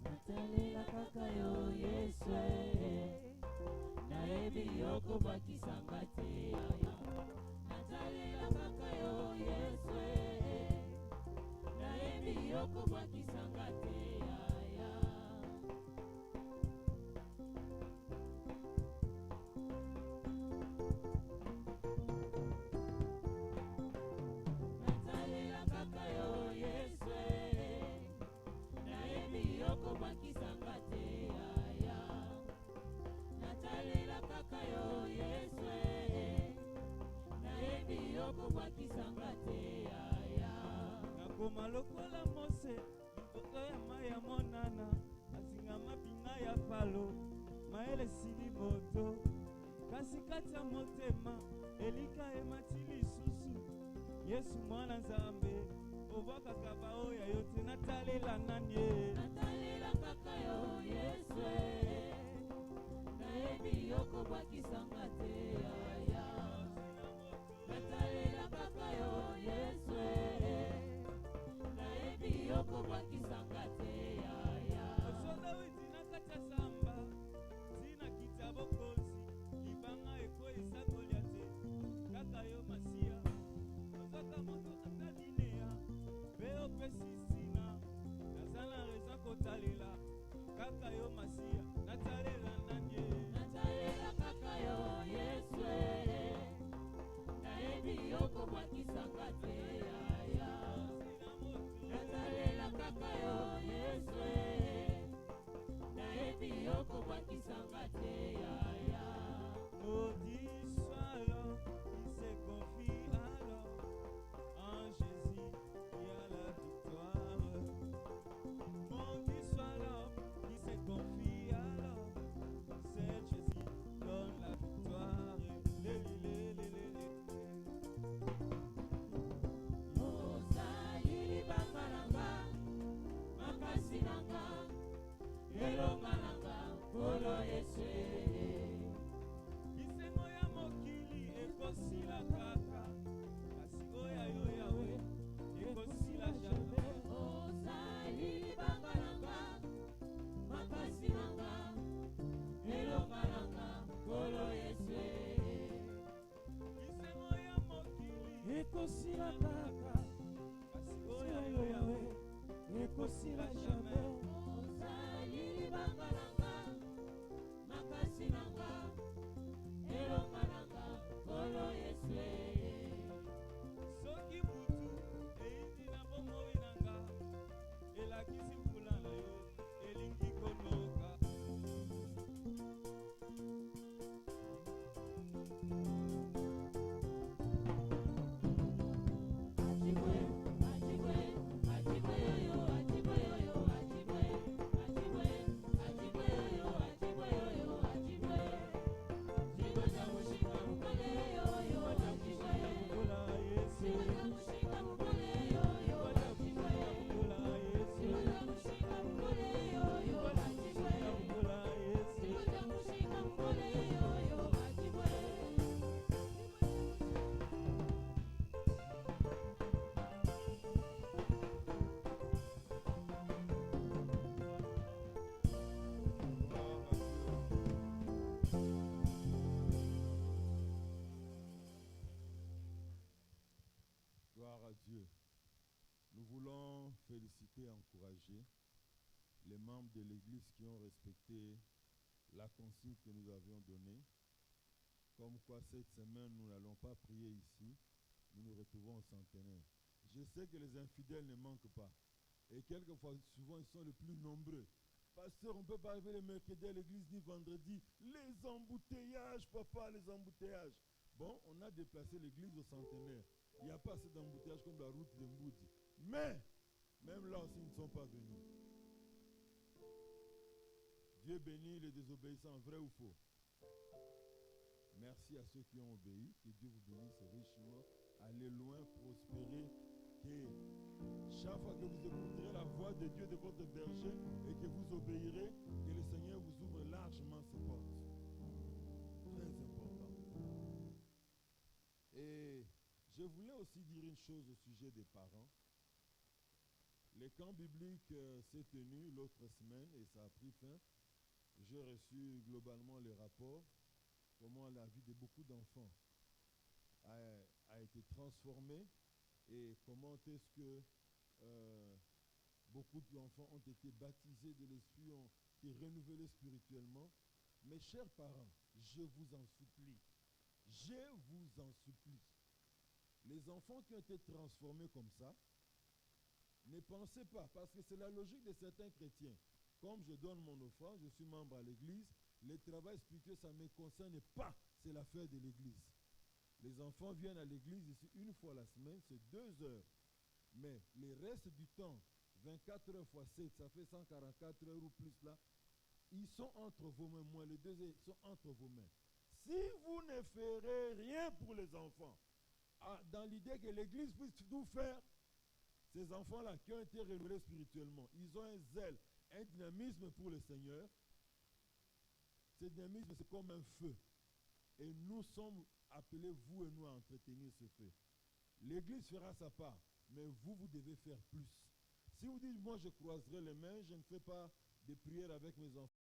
Natalela kaka yo Yesu naebi yoko bakisanga te yaya. Natalela kaka yo Yesu naebi yoko bakisanga te yaya. okobwakisanga te yaya nakoma lokola Mose liboso ya mai ya monana azinga mapinga ya falo maele sili moto kasi kati ya motema elika emati lisusu Yesu mwana Nzambe obwakaka baoya yo te natalela nani ye natalela kaka yo Yesu nayebi okobwakisanga te yaya natalela kaka yo Yesu nayebi okobwakisanga te yaya osoda witi na kati ya samba tina kita bokonzi libanga ekoyisa kolia te kaka yo Masiya ozaka moto atadineya mpe opesi nsina naza na reza kotalela kaka yo Masiya natalela nani ye natalela kaka yo Yesu nayebi okobwakisanga te yaya natalela kaka yo Yesu nayebi okobwakisanga te yaya Maudit soit l'homme qui se confie alors en Jésus qui a la victoire. Maudit soit l'homme qui se confie alors, c'est Jésus donne la victoire. osalili banga nanga makasi nanga elonga nanga nkolo Yesu Bisengo ya mokili ekosila kaka, kasi oya yo Yawe ekosila jamais. osalili banga nanga makasi nanga elonga nanga nkolo Yesu Bisengo ya mokili ekosila kaka, kasi oya yo Yawe ekosila jamais. osalili banga nanga makasi nanga elonga nanga nkolo Yesu Soki butu eyindi na bomoi nanga, elakisi mpula na yo elingi konoka. Ajibwe, ajibwe, ajibwe yo, ajibwe yo, ajibwe, ajibwe, ajibwe yo, ajibwe yo, ajibwe. Jibo za mushinga mukole yo, ajibwe. Mpula Yesu, Jibo za mushinga mukole yo, ajibwe. mpula Yesu, Jibo za mushinga mukole yo, ajibwe. mpula Yesu. Jibo za mushinga mukole yo, ajibwe. Gloire à Dieu. Nous voulons féliciter et encourager les membres de l'Église qui ont respecté la consigne que nous avions donnée. Comme quoi cette semaine, nous n'allons pas prier ici, nous nous retrouvons au centenaire. Je sais que les infidèles ne manquent pas. Et quelquefois, souvent, ils sont les plus nombreux. Pasteur, on ne peut pas arriver le mercredi à l'église ni vendredi. Les embouteillages, papa, les embouteillages. Bon, on a déplacé l'église au centenaire. Il n'y a pas assez d'embouteillages comme la route de Mboudi. Mais, même là aussi, ils ne sont pas venus. Dieu bénit les désobéissants, vrai ou faux? Merci à ceux qui ont obéi. Que Dieu vous bénisse richement. Allez loin, prospérez. Que chaque fois que vous écouterez la voix de Dieu de votre berger et que vous obéirez, que le Seigneur vous ouvre largement ses portes. Très important. Et je voulais aussi dire une chose au sujet des parents. Les camps bibliques s'est tenu l'autre semaine et ça a pris fin. J'ai reçu globalement les rapports, comment la vie de beaucoup d'enfants a été transformée et comment est-ce que beaucoup d'enfants ont été baptisés de l'Esprit, ont été renouvelés spirituellement. Mes chers parents, je vous en supplie, les enfants qui ont été transformés comme ça, ne pensez pas, parce que c'est la logique de certains chrétiens. Comme je donne mon offrande, je suis membre à l'église, le travail spirituel, ça ne me concerne pas, c'est l'affaire de l'église. Les enfants viennent à l'église ici une fois la semaine, c'est 2 heures. Mais le reste du temps, 24 heures fois 7, ça fait 144 heures ou plus là, ils sont entre vos mains. Moi, les 2 heures sont entre vos mains. Si vous ne ferez rien pour les enfants, dans l'idée que l'église puisse tout faire, ces enfants-là qui ont été renouvelés spirituellement, ils ont un zèle, un dynamisme pour le Seigneur. Ce dynamisme, c'est comme un feu. Et nous sommes appelés, vous et nous, à entretenir ce feu. L'église fera sa part, mais vous, vous devez faire plus. Si vous dites, moi je croiserai les mains, je ne fais pas de prière avec mes enfants.